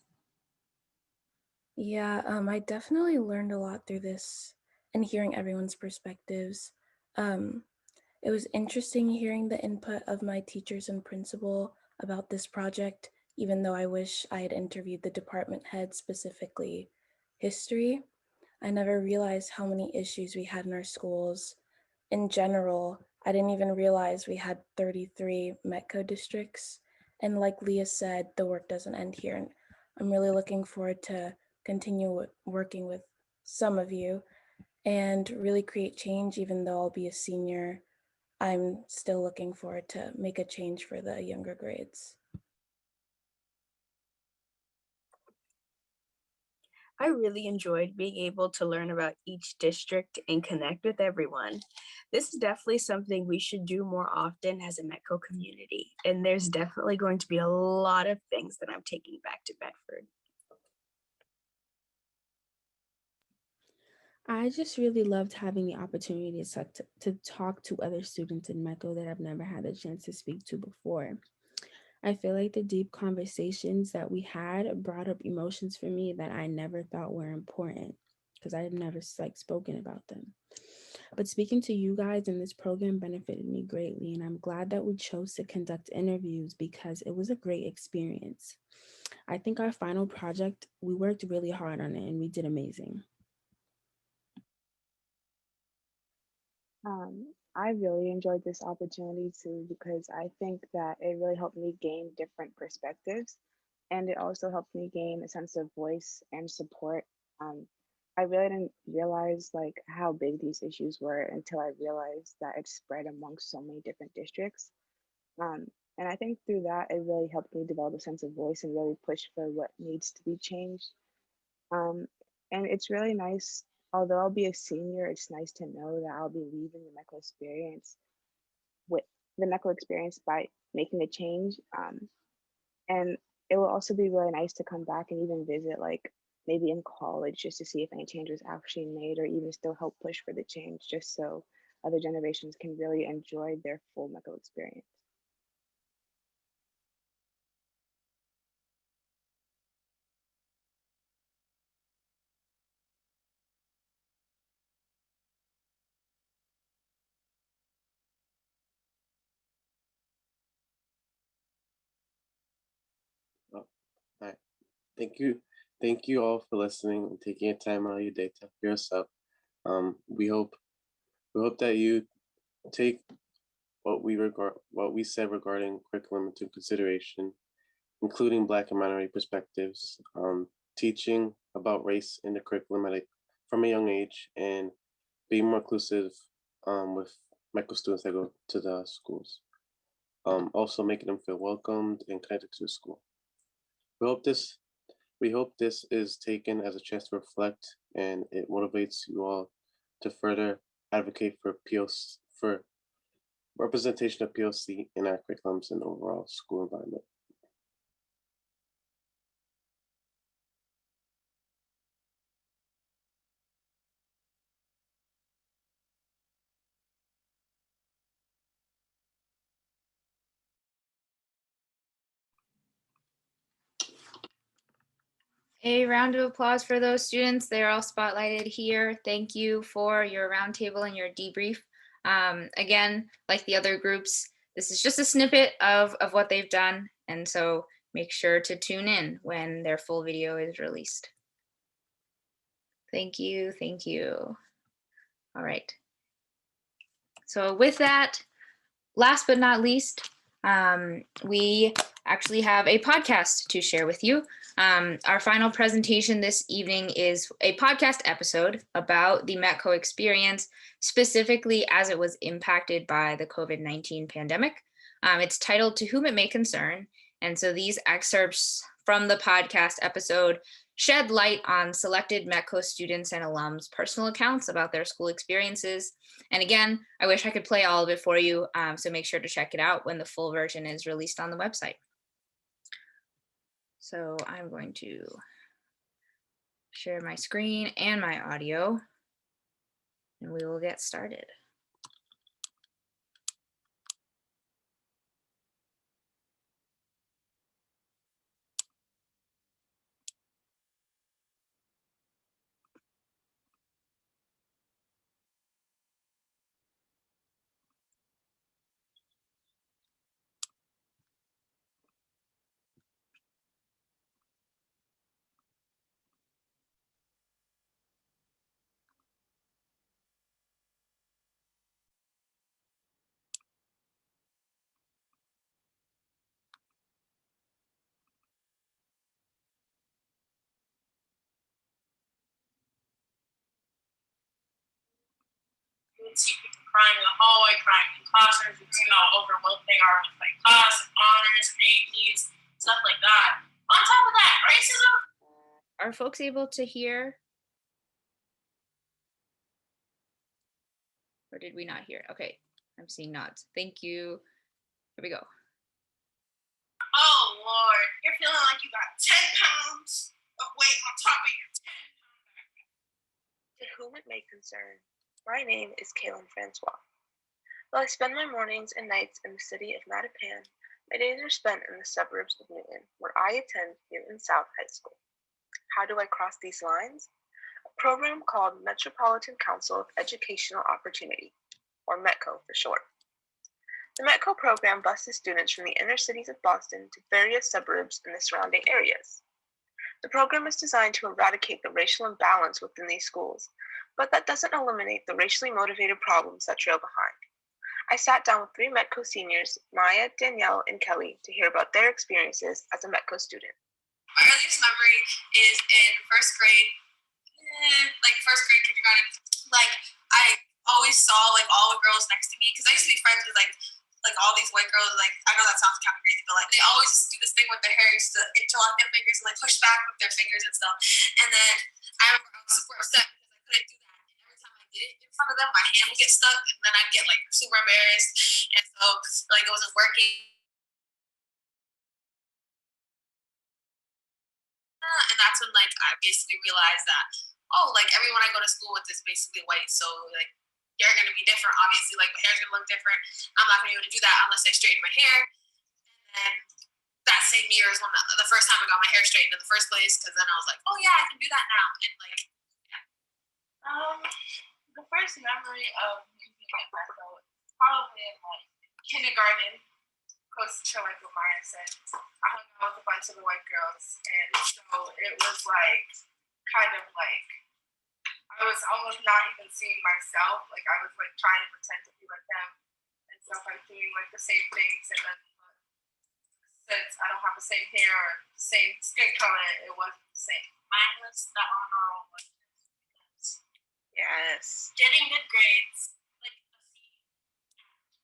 Yeah, I definitely learned a lot through this and hearing everyone's perspectives. Um, it was interesting hearing the input of my teachers and principal about this project, even though I wish I had interviewed the department head, specifically history. I never realized how many issues we had in our schools. In general, I didn't even realize we had 33 METCO districts. And like Leah said, the work doesn't end here. And I'm really looking forward to continue working with some of you and really create change. Even though I'll be a senior, I'm still looking forward to make a change for the younger grades. I really enjoyed being able to learn about each district and connect with everyone. This is definitely something we should do more often as a METCO community. And there's definitely going to be a lot of things that I'm taking back to Bedford. I just really loved having the opportunity to talk to other students in MECO that I've never had a chance to speak to before. I feel like the deep conversations that we had brought up emotions for me that I never thought were important because I had never like spoken about them. But speaking to you guys in this program benefited me greatly, and I'm glad that we chose to conduct interviews because it was a great experience. I think our final project, we worked really hard on it and we did amazing. I really enjoyed this opportunity too because I think that it really helped me gain different perspectives, and it also helped me gain a sense of voice and support. Um, I really didn't realize like how big these issues were until I realized that it's spread amongst so many different districts. Um, and I think through that, it really helped me develop a sense of voice and really push for what needs to be changed. Um, and it's really nice, although I'll be a senior, it's nice to know that I'll be leaving the MECO experience with the MECO experience by making a change. And it will also be really nice to come back and even visit, like maybe in college, just to see if any change was actually made or even still help push for the change, just so other generations can really enjoy their full MECO experience. Oh, hi. Thank you. Thank you all for listening and taking a time out of your day to hear us out. We hope that you take what we said regarding curriculum into consideration, including Black and minority perspectives, teaching about race in the curriculum from a young age, and being more inclusive with METCO students that go to the schools. Also making them feel welcomed and connected to the school. We hope this is taken as a chance to reflect, and it motivates you all to further advocate for representation of POC in our curriculums and overall school environment. A round of applause for those students. They're all spotlighted here. Thank you for your roundtable and your debrief. Again, like the other groups, this is just a snippet of what they've done. And so make sure to tune in when their full video is released. Thank you, thank you. All right. So with that, last but not least, we actually have a podcast to share with you. Our final presentation this evening is a podcast episode about the METCO experience, specifically as it was impacted by the COVID-19 pandemic. It's titled To Whom It May Concern. And so these excerpts from the podcast episode shed light on selected METCO students and alums' personal accounts about their school experiences. And again, I wish I could play all of it for you, so make sure to check it out when the full version is released on the website. So I'm going to share my screen and my audio, and we will get started. You would see people crying in the hallway, crying in classrooms, over what they are with like class and honors and APs, stuff like that. On top of that, racism. Are folks able to hear? Or did we not hear? Okay, I'm seeing nods. Thank you. Here we go. Oh Lord, you're feeling like you got 10 pounds of weight on top of your 10 pound backpack. To whom it may concern, my name is Kaylin Francois. Though I spend my mornings and nights in the city of Mattapan, my days are spent in the suburbs of Newton, where I attend Newton South High School. How do I cross these lines? A program called Metropolitan Council of Educational Opportunity, or METCO for short. The METCO program buses students from the inner cities of Boston to various suburbs in the surrounding areas. The program is designed to eradicate the racial imbalance within these schools, but that doesn't eliminate the racially motivated problems that trail behind. I sat down with 3 METCO seniors, Maya, Danielle, and Kelly, to hear about their experiences as a METCO student. My earliest memory is in first grade, kindergarten. Like, I always saw like all the girls next to me, because I used to be friends with like all these white girls. Like, I know that sounds kind of crazy, but like they always do this thing with their hair, used to interlock their fingers and like push back with their fingers and stuff. And then I remember I was super upset because I couldn't do that. And every time I did it in front of them, my hand would get stuck, and then I'd get like super embarrassed. And so like it wasn't working. And that's when like I basically realized that, oh, like everyone I go to school with is basically white, so like you're gonna be different. Obviously, like my hair's gonna look different. I'm not gonna be able to do that unless I straighten my hair. And that same year is when the first time I got my hair straightened in the first place, because then I was like, oh yeah, I can do that now. And like, yeah. The first memory of using my METCO is probably in like kindergarten. Close to like what Maya said, I hung out with a bunch of the white girls, and so it was like kind of like I was almost not even seeing myself. Like I was like trying to pretend to be like them, and so stuff like doing like the same things, and then since I don't have the same hair or the same skin color, it wasn't the same. Mine was the honor roll. Yes. Getting good grades, like a C,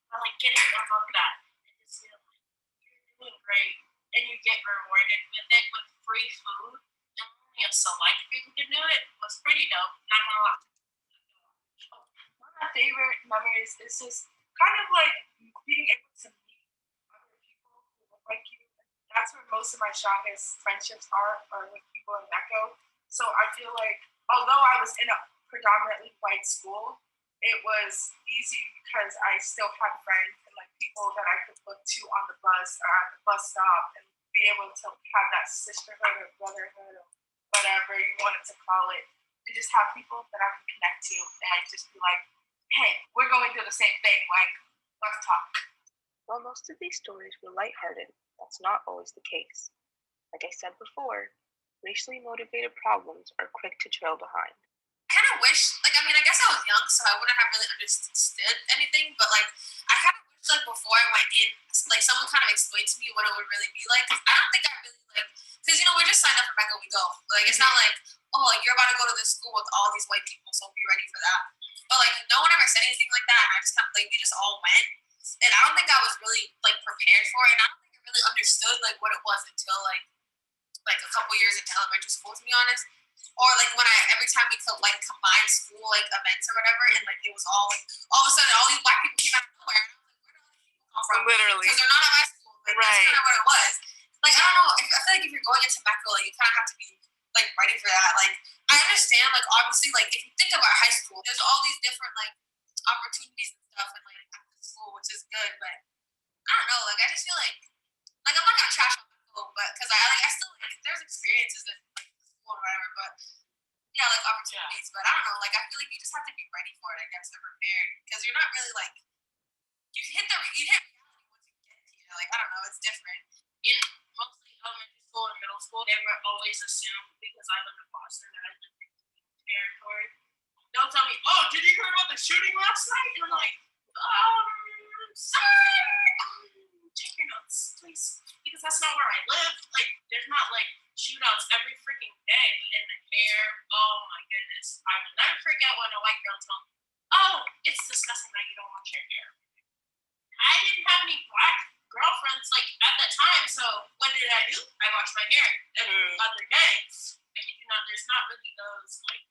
or like getting above that, and just feel like you're doing great, and you get rewarded with it with free food, and only a select people can do it was pretty dope. Not gonna lie. One of my favorite memories is just kind of like being able to meet other people who look like you. That's where most of my strongest friendships are with people in METCO. So I feel like although I was in a predominantly white school, it was easy because I still had friends and like people that I could look to on the bus or at the bus stop and be able to have that sisterhood or brotherhood or whatever you wanted to call it, and just have people that I could connect to and just be like, hey, we're going through the same thing, like, let's talk. While most of these stories were lighthearted, that's not always the case. Like I said before, racially motivated problems are quick to trail behind. I kind of wish, like, I mean, I guess I was young, so I wouldn't have really understood anything, but, like, I kind of wish, like, before I went in, like, someone kind of explained to me what it would really be like. I don't think I really, like, because, you know, we're just signed up for METCO, we go. Like, it's not like, oh, like, you're about to go to this school with all these white people, so be ready for that. But, like, no one ever said anything like that, and I just kind of, like, we just all went. And I don't think I was really, like, prepared for it, and I don't think I really understood, like, what it was until, like a couple years into elementary school, to be honest. Or like when every time we could like combine school like events or whatever, and like it was all like all of a sudden all these black people came out of nowhere. And I was like, where do all these people come from? Literally, because they're not at my school. Like, right. That's kind of what it was. Like I don't know. I feel like if you're going into METCO, like you kind of have to be like ready for that. Like I understand, like obviously, like if you think about high school, there's all these different like opportunities and stuff, and like after school, which is good. But I don't know. Like I just feel like I'm not gonna trash on METCO, but because I still like there's experiences in like school or whatever, but yeah, like opportunities. Yeah. But I don't know. Like I feel like you just have to be ready for it. I guess and prepared because you're not really like you hit reality once you get here. Like I don't know. It's different. In mostly elementary school and middle school, they were always assumed because I live in Boston that I live in territory. They'll tell me, "Oh, did you hear about the shooting last night?" And I'm like, sorry. Take your notes, please, because that's not where I live. Like, there's not like shootouts every freaking day in the hair. Oh my goodness, I will never forget when a white girl told me, "Oh, it's disgusting that you don't wash your hair." I didn't have any black girlfriends like at that time, so what did I do? I washed my hair every other day. I kid you not, there's not really those like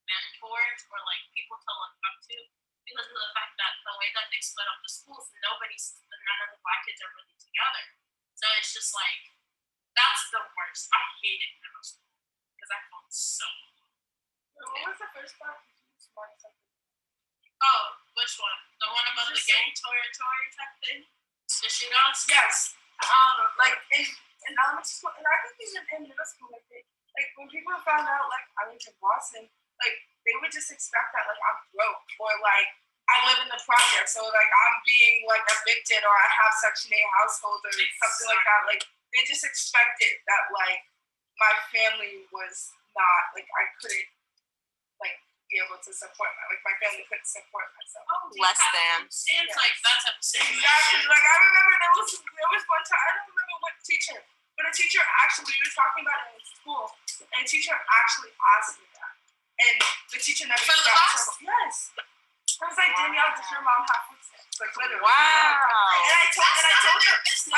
mentors or like people to look up to because of the fact that the way that they split up the schools, none of the black kids are really together. So it's just like that's the worst. I hated middle school because I felt so. What was the first part? Oh, which one? The one about the gang territory type thing? The shootouts? Yes. Like in elementary school, and I think even in middle school, like when people found out like I was in Boston, like they would just expect that like I'm broke or like I live in the project, so like I'm being like evicted or I have Section 8 household or something like that. Like they just expected that like my family was not like I couldn't like be able to support my family couldn't support myself. Oh, less than. Seems like that's a exactly. Like I remember there was one time I don't remember what teacher, but a teacher actually we were talking about it in school, and a teacher actually asked me that, and the teacher never got in trouble. Yes. I was like, Danielle, does your mom have food stamps? Like literally. Wow. And I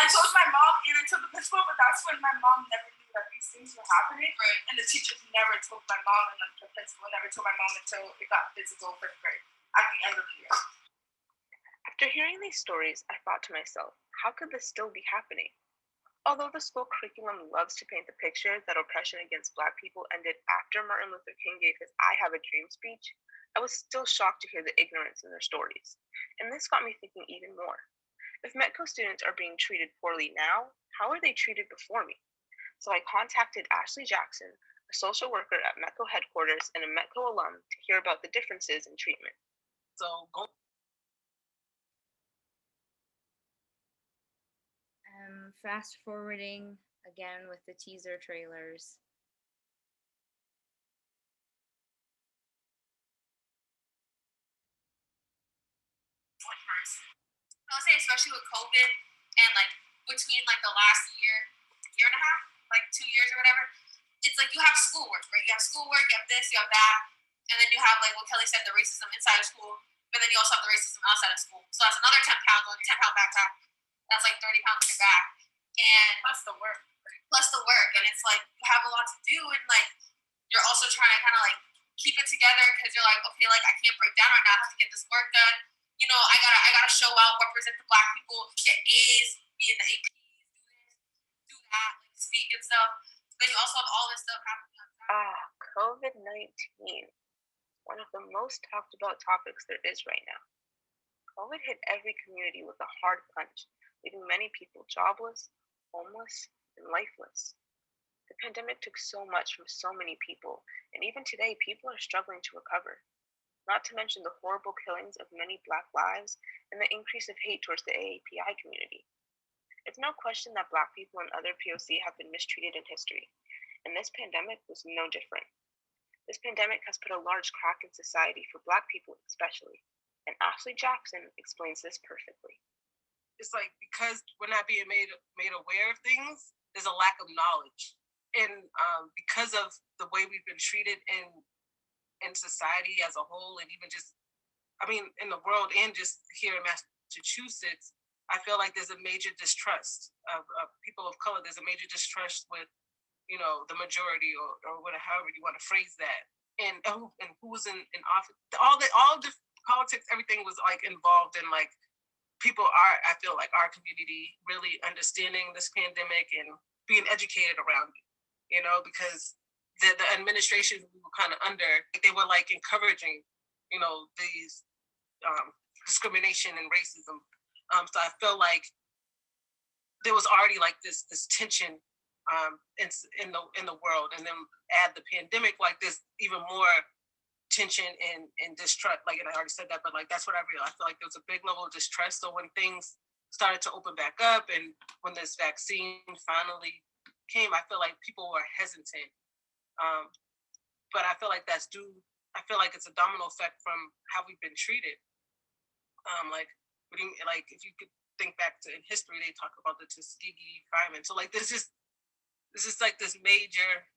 told my mom, and I told the principal, but that's when my mom never knew that these things were happening. Right. And the teachers never told my mom, and the principal never told my mom until it got physical fifth grade at the end of the year. After hearing these stories, I thought to myself, how could this still be happening? Although the school curriculum loves to paint the picture that oppression against Black people ended after Martin Luther King gave his I Have a Dream speech, I was still shocked to hear the ignorance in their stories. And this got me thinking even more. If METCO students are being treated poorly now, how were they treated before me? So I contacted Ashley Jackson, a social worker at METCO headquarters and a METCO alum, to hear about the differences in treatment. So go. Fast forwarding again with the teaser trailers. I would say especially with COVID and like between like the last year and a half, like 2 years or whatever, it's like you have schoolwork, right? You have schoolwork, you have this, you have that, and then you have like what Kelly said, the racism inside of school, but then you also have the racism outside of school. So that's another 10 pounds on a 10-pound backpack. That's like 30 pounds on your back. And plus the work. And it's like you have a lot to do, and like you're also trying to kind of like keep it together because you're like, okay, like I can't break down right now. I have to get this work done. You know, I gotta show out, represent the Black people, get A's, be in the AP, do that, like speak and stuff. Then you also have all this stuff happening. COVID-19, one of the most talked about topics there is right now. COVID hit every community with a hard punch, leaving many people jobless, homeless, and lifeless. The pandemic took so much from so many people, and even today, people are struggling to recover. Not to mention the horrible killings of many Black lives and the increase of hate towards the AAPI community. It's no question that Black people and other POC have been mistreated in history, and this pandemic was no different. This pandemic has put a large crack in society for Black people especially, and Ashley Jackson explains this perfectly. It's like because we're not being made aware of things, there's a lack of knowledge. And because of the way we've been treated in society as a whole, and even just, I mean, in the world and just here in Massachusetts, I feel like there's a major distrust of people of color. There's a major distrust with, you know, the majority or whatever, however you want to phrase that. And who's in office. All the politics, everything was like involved in like, people are, I feel like our community really understanding this pandemic and being educated around it, you know, because the administration we were kind of under, they were like encouraging, you know, these discrimination and racism. So I feel like there was already like this tension in the world, and then add the pandemic, like there's even more tension and distrust. Like, and I already said that, but like that's what I realized. I feel like there was a big level of distrust. So when things started to open back up, and when this vaccine finally came, I feel like people were hesitant. But I feel like that's due. I feel like it's a domino effect from how we've been treated. Like if you could think back to in history, they talk about the Tuskegee firemen. So like there's just like this major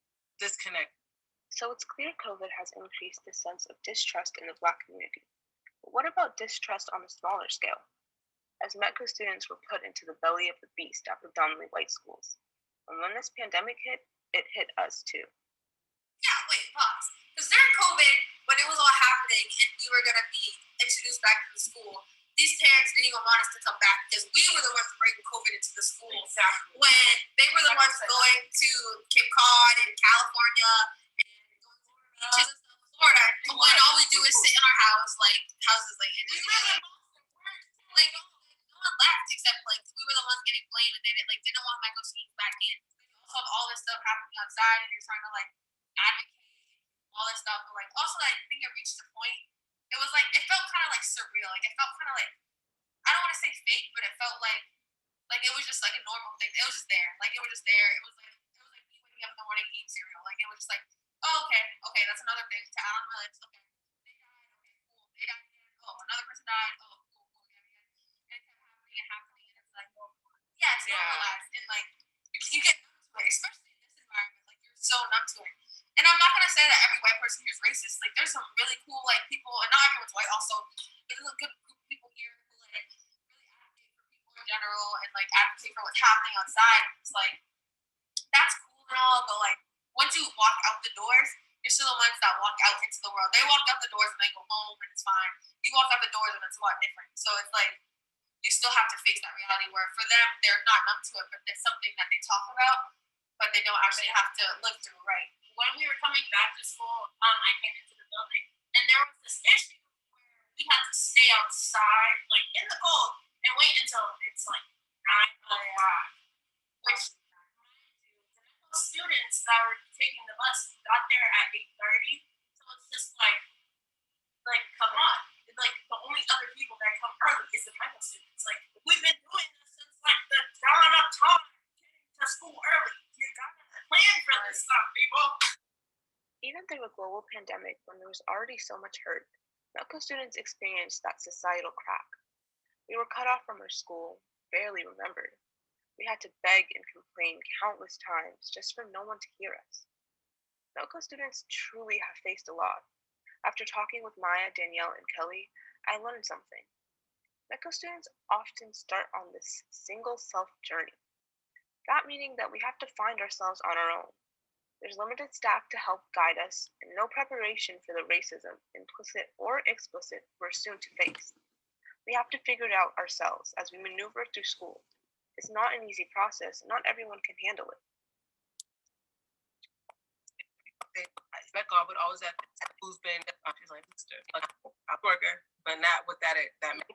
disconnect. So it's clear COVID has increased the sense of distrust in the Black community. But what about distrust on a smaller scale? As METCO students were put into the belly of the beast at predominantly white schools. And when this pandemic hit, it hit us too. Yeah, wait, pause. Because during COVID, when it was all happening and we were going to be introduced back to the school, these parents didn't even want us to come back because we were the ones bringing COVID into the school. Exactly. When they were the ones going to Cape Cod and California and going to beaches and stuff in Florida. And when all we do is sit in our houses like no one left except like we were the ones getting blamed, and they didn't want Michael students back in. You also have all this stuff happening outside, and you're trying to like advocate all this stuff, but like also I think it reached a point. It was like it felt kind of like surreal. Like it felt kind of like, I don't want to say fake, but it felt like it was just like a normal thing. It was just there. Like it was just there. It was like me waking up in the morning eating cereal. Like it was just like, oh okay, that's another thing to add on my list. Okay, they died. Okay, cool. They died again. Oh, another person died. Oh, cool. And it kept happening, and it's like, yeah, it's normalized, and like you get numb to it, especially in this environment. Like you're so numb to it. And I'm not gonna say that every white person here is racist. Like there's some really cool like people, and not everyone's white. Also, there's a good group of people here who like really advocate for people in general and like advocate for what's happening outside. It's like that's cool and all, but like once you walk out the doors, you're still the ones that walk out into the world. They walk out the doors and they go home and it's fine. You walk out the doors and it's a lot different. So it's like you still have to face that reality where for them they're not numb to it, but there's something that they talk about, but they don't actually have to live through, right? When we were coming back to school, I came into the building, and there was this issue where we had to stay outside, like in the cold, and wait until it's like 9 o'clock. Which the students that were taking the bus got there at 8:30, so it's just like come on. Like the only other people that come early is the medical students. Like we've been doing this since like the dawn of time, getting to school early. You gotta plan for this stuff, people. Even through a global pandemic, when there was already so much hurt, METCO students experienced that societal crack. We were cut off from our school, barely remembered. We had to beg and complain countless times just for no one to hear us. METCO students truly have faced a lot. After talking with Maya, Danielle, and Kelly, I learned something. METCO students often start on this single self journey. That meaning that we have to find ourselves on our own. There's limited staff to help guide us and no preparation for the racism, implicit or explicit, we're soon to face. We have to figure it out ourselves as we maneuver through school. It's not an easy process. Not everyone can handle it. METCO, I would always have who's been she's like a worker, but not with that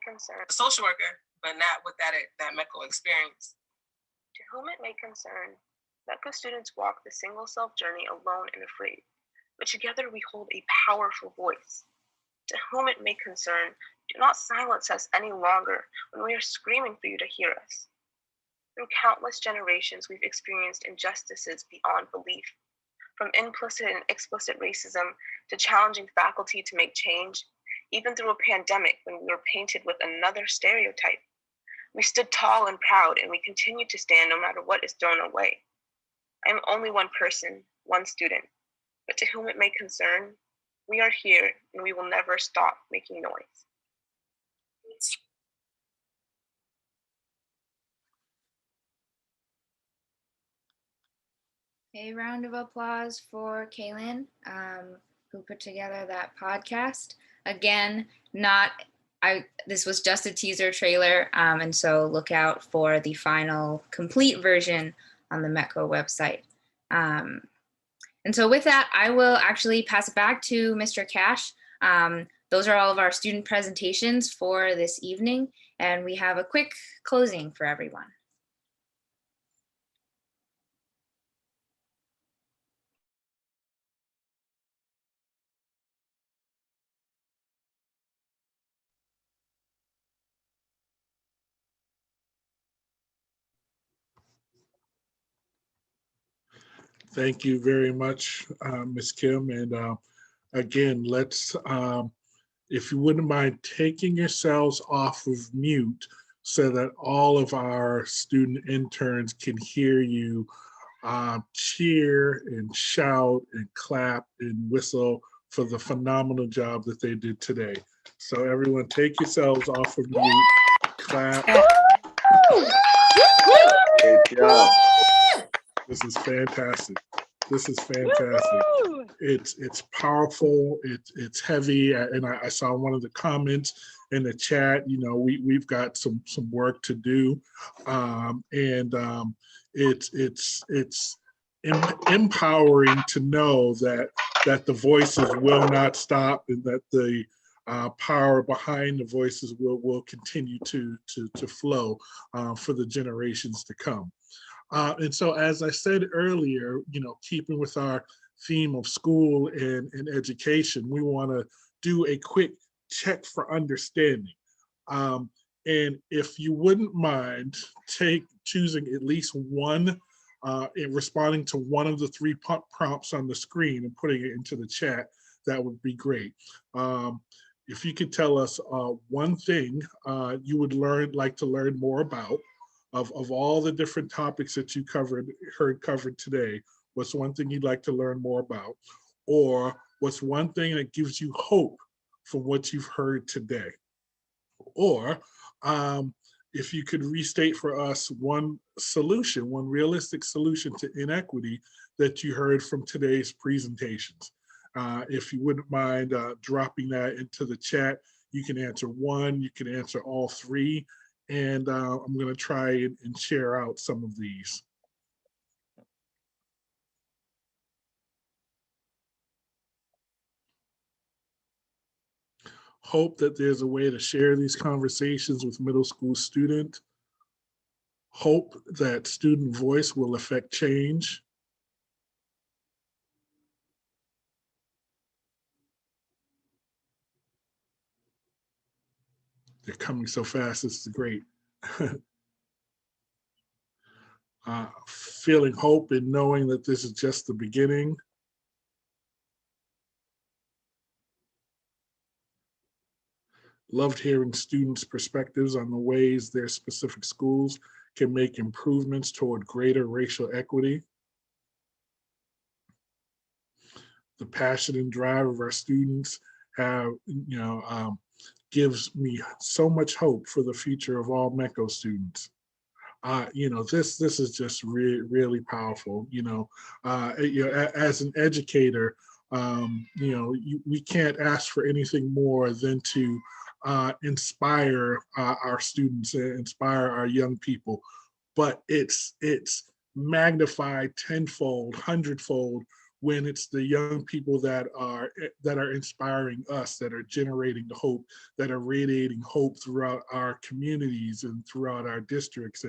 concern. A social worker, but not with that METCO experience. To whom it may concern, METCO students walk the single self journey alone and afraid, but together we hold a powerful voice. To whom it may concern, do not silence us any longer when we are screaming for you to hear us. Through countless generations, we've experienced injustices beyond belief. From implicit and explicit racism to challenging faculty to make change, even through a pandemic when we were painted with another stereotype. We stood tall and proud, and we continue to stand no matter what is thrown our way. I am only one person, one student, but to whom it may concern, we are here and we will never stop making noise. A round of applause for Kaylin, who put together that podcast. Again, this was just a teaser trailer, and so look out for the final complete version on the METCO website. And so with that, I will actually pass it back to Mr. Cash. Those are all of our student presentations for this evening, and we have a quick closing for everyone. Thank you very much, Ms. Kim. And again, let's, if you wouldn't mind taking yourselves off of mute so that all of our student interns can hear you cheer and shout and clap and whistle for the phenomenal job that they did today. So everyone take yourselves off of mute, clap. Great job. This is fantastic. This is fantastic. It's powerful. It's heavy. And I saw one of the comments in the chat. You know, we've got some work to do, it's empowering to know that the voices will not stop and that the power behind the voices will continue to flow for the generations to come. And so, as I said earlier, you know, keeping with our theme of school and education, we want to do a quick check for understanding. And if you wouldn't mind choosing at least one in responding to one of the three prompts on the screen and putting it into the chat, that would be great. If you could tell us one thing you would like to learn more about, of all the different topics that you heard covered today, what's one thing you'd like to learn more about? Or what's one thing that gives you hope from what you've heard today? Or if you could restate for us one solution, one realistic solution to inequity that you heard from today's presentations. If you wouldn't mind dropping that into the chat, you can answer one, you can answer all three, and I'm going to try and share out some of these. Hope that there's a way to share these conversations with middle school students. Hope that student voice will affect change. They're coming so fast, this is great. Feeling hope and knowing that this is just the beginning. Loved hearing students' perspectives on the ways their specific schools can make improvements toward greater racial equity. The passion and drive of our students have, gives me so much hope for the future of all METCO students. This is just really powerful. As an educator, we can't ask for anything more than to inspire our students, inspire our young people. But it's magnified tenfold, hundredfold when it's the young people that are inspiring us, that are generating the hope, that are radiating hope throughout our communities and throughout our districts,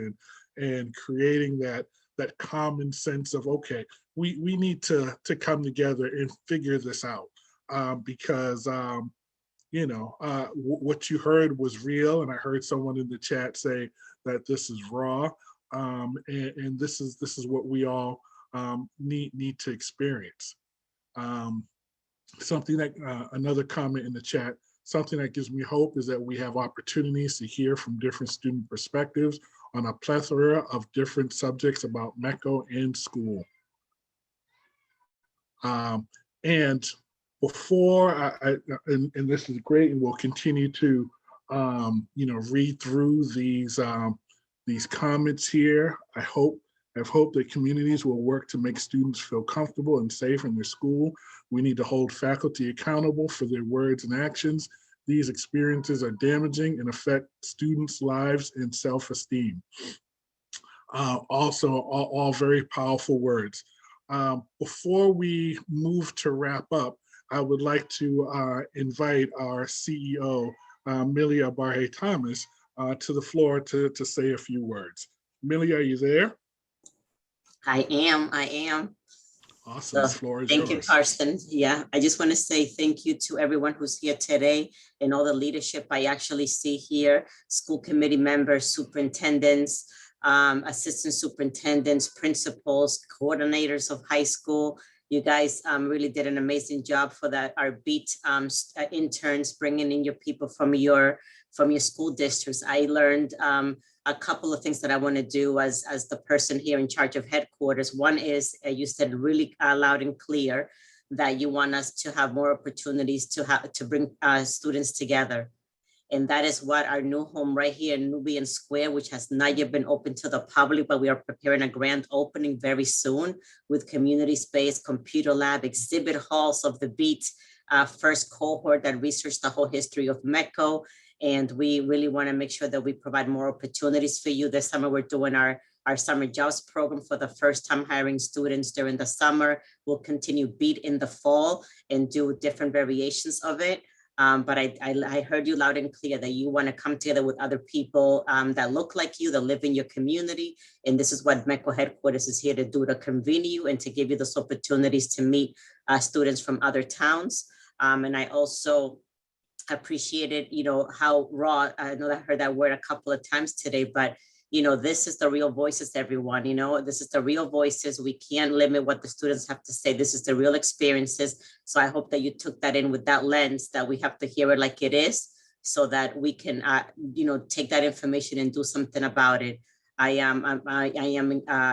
and creating that common sense of, okay, we need to come together and figure this out, because what you heard was real, and I heard someone in the chat say that this is raw, and this is what we all need to experience. Something that another comment in the chat, something that gives me hope is that we have opportunities to hear from different student perspectives on a plethora of different subjects about METCO and school. And before and this is great, and we'll continue to read through these comments here. I have hope that communities will work to make students feel comfortable and safe in their school. We need to hold faculty accountable for their words and actions. These experiences are damaging and affect students' lives and self-esteem. Also, all very powerful words. Before we move to wrap up, I would like to invite our CEO, Milia Barhe-Thomas, to the floor to say a few words. Milia, are you there? I am. Awesome, the floor is yours. Thank you, Karsten. Yeah, I just want to say thank you to everyone who's here today and all the leadership I actually see here, school committee members, superintendents, assistant superintendents, principals, coordinators of high school. You guys really did an amazing job for that. Our BEAT interns, bringing in your people from your school districts. I learned a couple of things that I want to do as the person here in charge of headquarters. One is you said really loud and clear that you want us to have more opportunities to bring students together. And that is what our new home right here in Nubian Square, which has not yet been open to the public, but we are preparing a grand opening very soon with community space, computer lab, exhibit halls of the BEAT first cohort that researched the whole history of METCO. And we really want to make sure that we provide more opportunities for you. This summer, we're doing our summer jobs program for the first time hiring students during the summer. We'll continue BEAT in the fall and do different variations of it. But I heard you loud and clear that you want to come together with other people that look like you, that live in your community. And this is what METCO headquarters is here to do, to convene you and to give you those opportunities to meet students from other towns. And I also appreciated, how raw, I know I heard that word a couple of times today, but this is the real voices, everyone. This is the real voices. We can't limit what the students have to say. This is the real experiences. So I hope that you took that in with that lens, that we have to hear it like it is, so that we can, take that information and do something about it. I am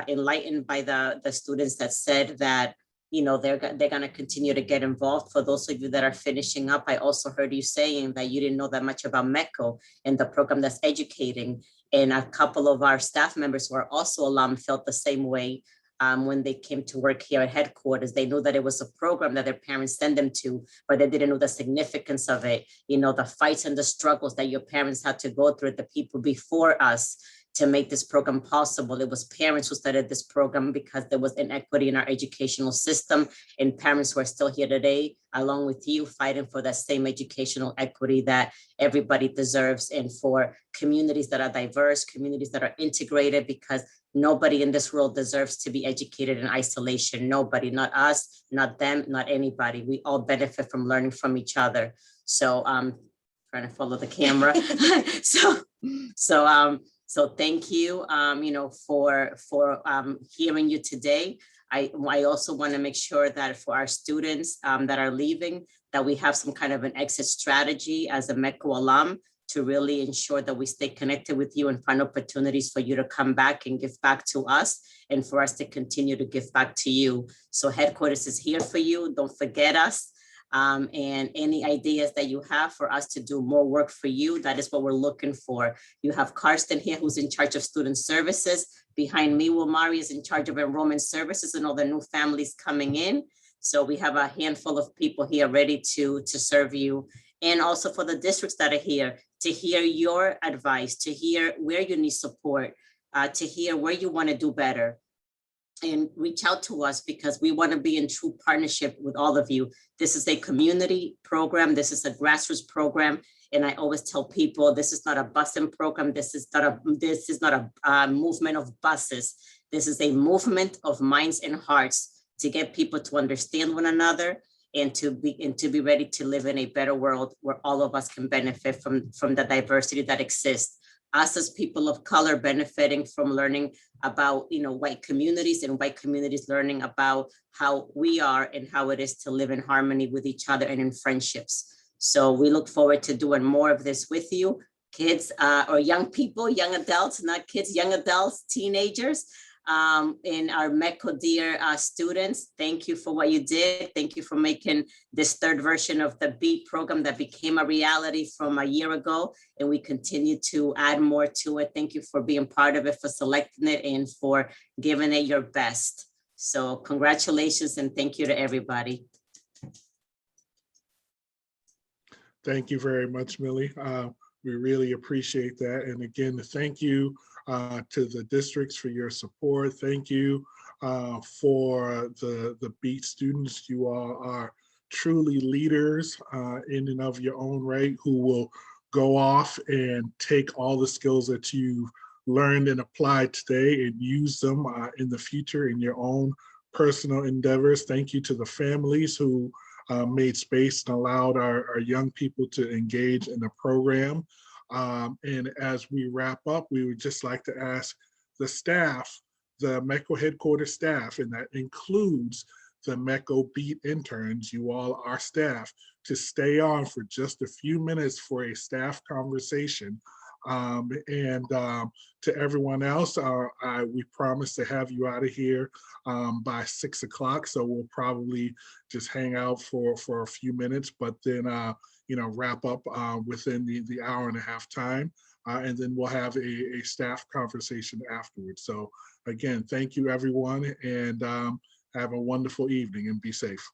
enlightened by the students that said that, they're going to continue to get involved. For those of you that are finishing up, I also heard you saying that you didn't know that much about METCO and the program that's educating. And a couple of our staff members who are also alum felt the same way when they came to work here at headquarters. They knew that it was a program that their parents sent them to, but they didn't know the significance of it. The fights and the struggles that your parents had to go through, the people before us, to make this program possible. It was parents who started this program because there was inequity in our educational system, and parents who are still here today, along with you, fighting for that same educational equity that everybody deserves, and for communities that are diverse, communities that are integrated, because nobody in this world deserves to be educated in isolation. Nobody, not us, not them, not anybody. We all benefit from learning from each other. So trying to follow the camera. So thank you, for hearing you today. I also want to make sure that for our students that are leaving, that we have some kind of an exit strategy as a METCO alum to really ensure that we stay connected with you and find opportunities for you to come back and give back to us and for us to continue to give back to you. So headquarters is here for you. Don't forget us. And any ideas that you have for us to do more work for you, that is what we're looking for. You have Karsten here, who's in charge of student services. Behind me, Wilmari is in charge of enrollment services and all the new families coming in. So we have a handful of people here ready to serve you. And also for the districts that are here, to hear your advice, to hear where you need support, to hear where you want to do better. And reach out to us because we want to be in true partnership with all of you. This is a community program. This is a grassroots program. And I always tell people, this is not a busing program. This is not a movement of buses. This is a movement of minds and hearts to get people to understand one another and to be ready to live in a better world where all of us can benefit from the diversity that exists. Us as people of color benefiting from learning about, white communities and white communities learning about how we are and how it is to live in harmony with each other and in friendships. So we look forward to doing more of this with you, kids or young people, young adults, not kids, young adults, teenagers. And our METCO dear students, thank you for what you did. Thank you for making this third version of the BEAT program that became a reality from a year ago. And we continue to add more to it. Thank you for being part of it, for selecting it, and for giving it your best. So congratulations and thank you to everybody. Thank you very much, Millie. We really appreciate that. And again, thank you to the districts for your support. Thank you for the BEAT students. You all are truly leaders in and of your own right, who will go off and take all the skills that you've learned and applied today and use them in the future in your own personal endeavors. Thank you to the families who made space and allowed our young people to engage in the program. And as we wrap up, we would just like to ask the staff, the METCO headquarters staff, and that includes the METCO BEAT interns, you all are staff, to stay on for just a few minutes for a staff conversation. To everyone else, we promise to have you out of here by 6 o'clock. So we'll probably just hang out for a few minutes, but then wrap up within the hour and a half time. And then we'll have a staff conversation afterwards. So again, thank you everyone, and have a wonderful evening and be safe.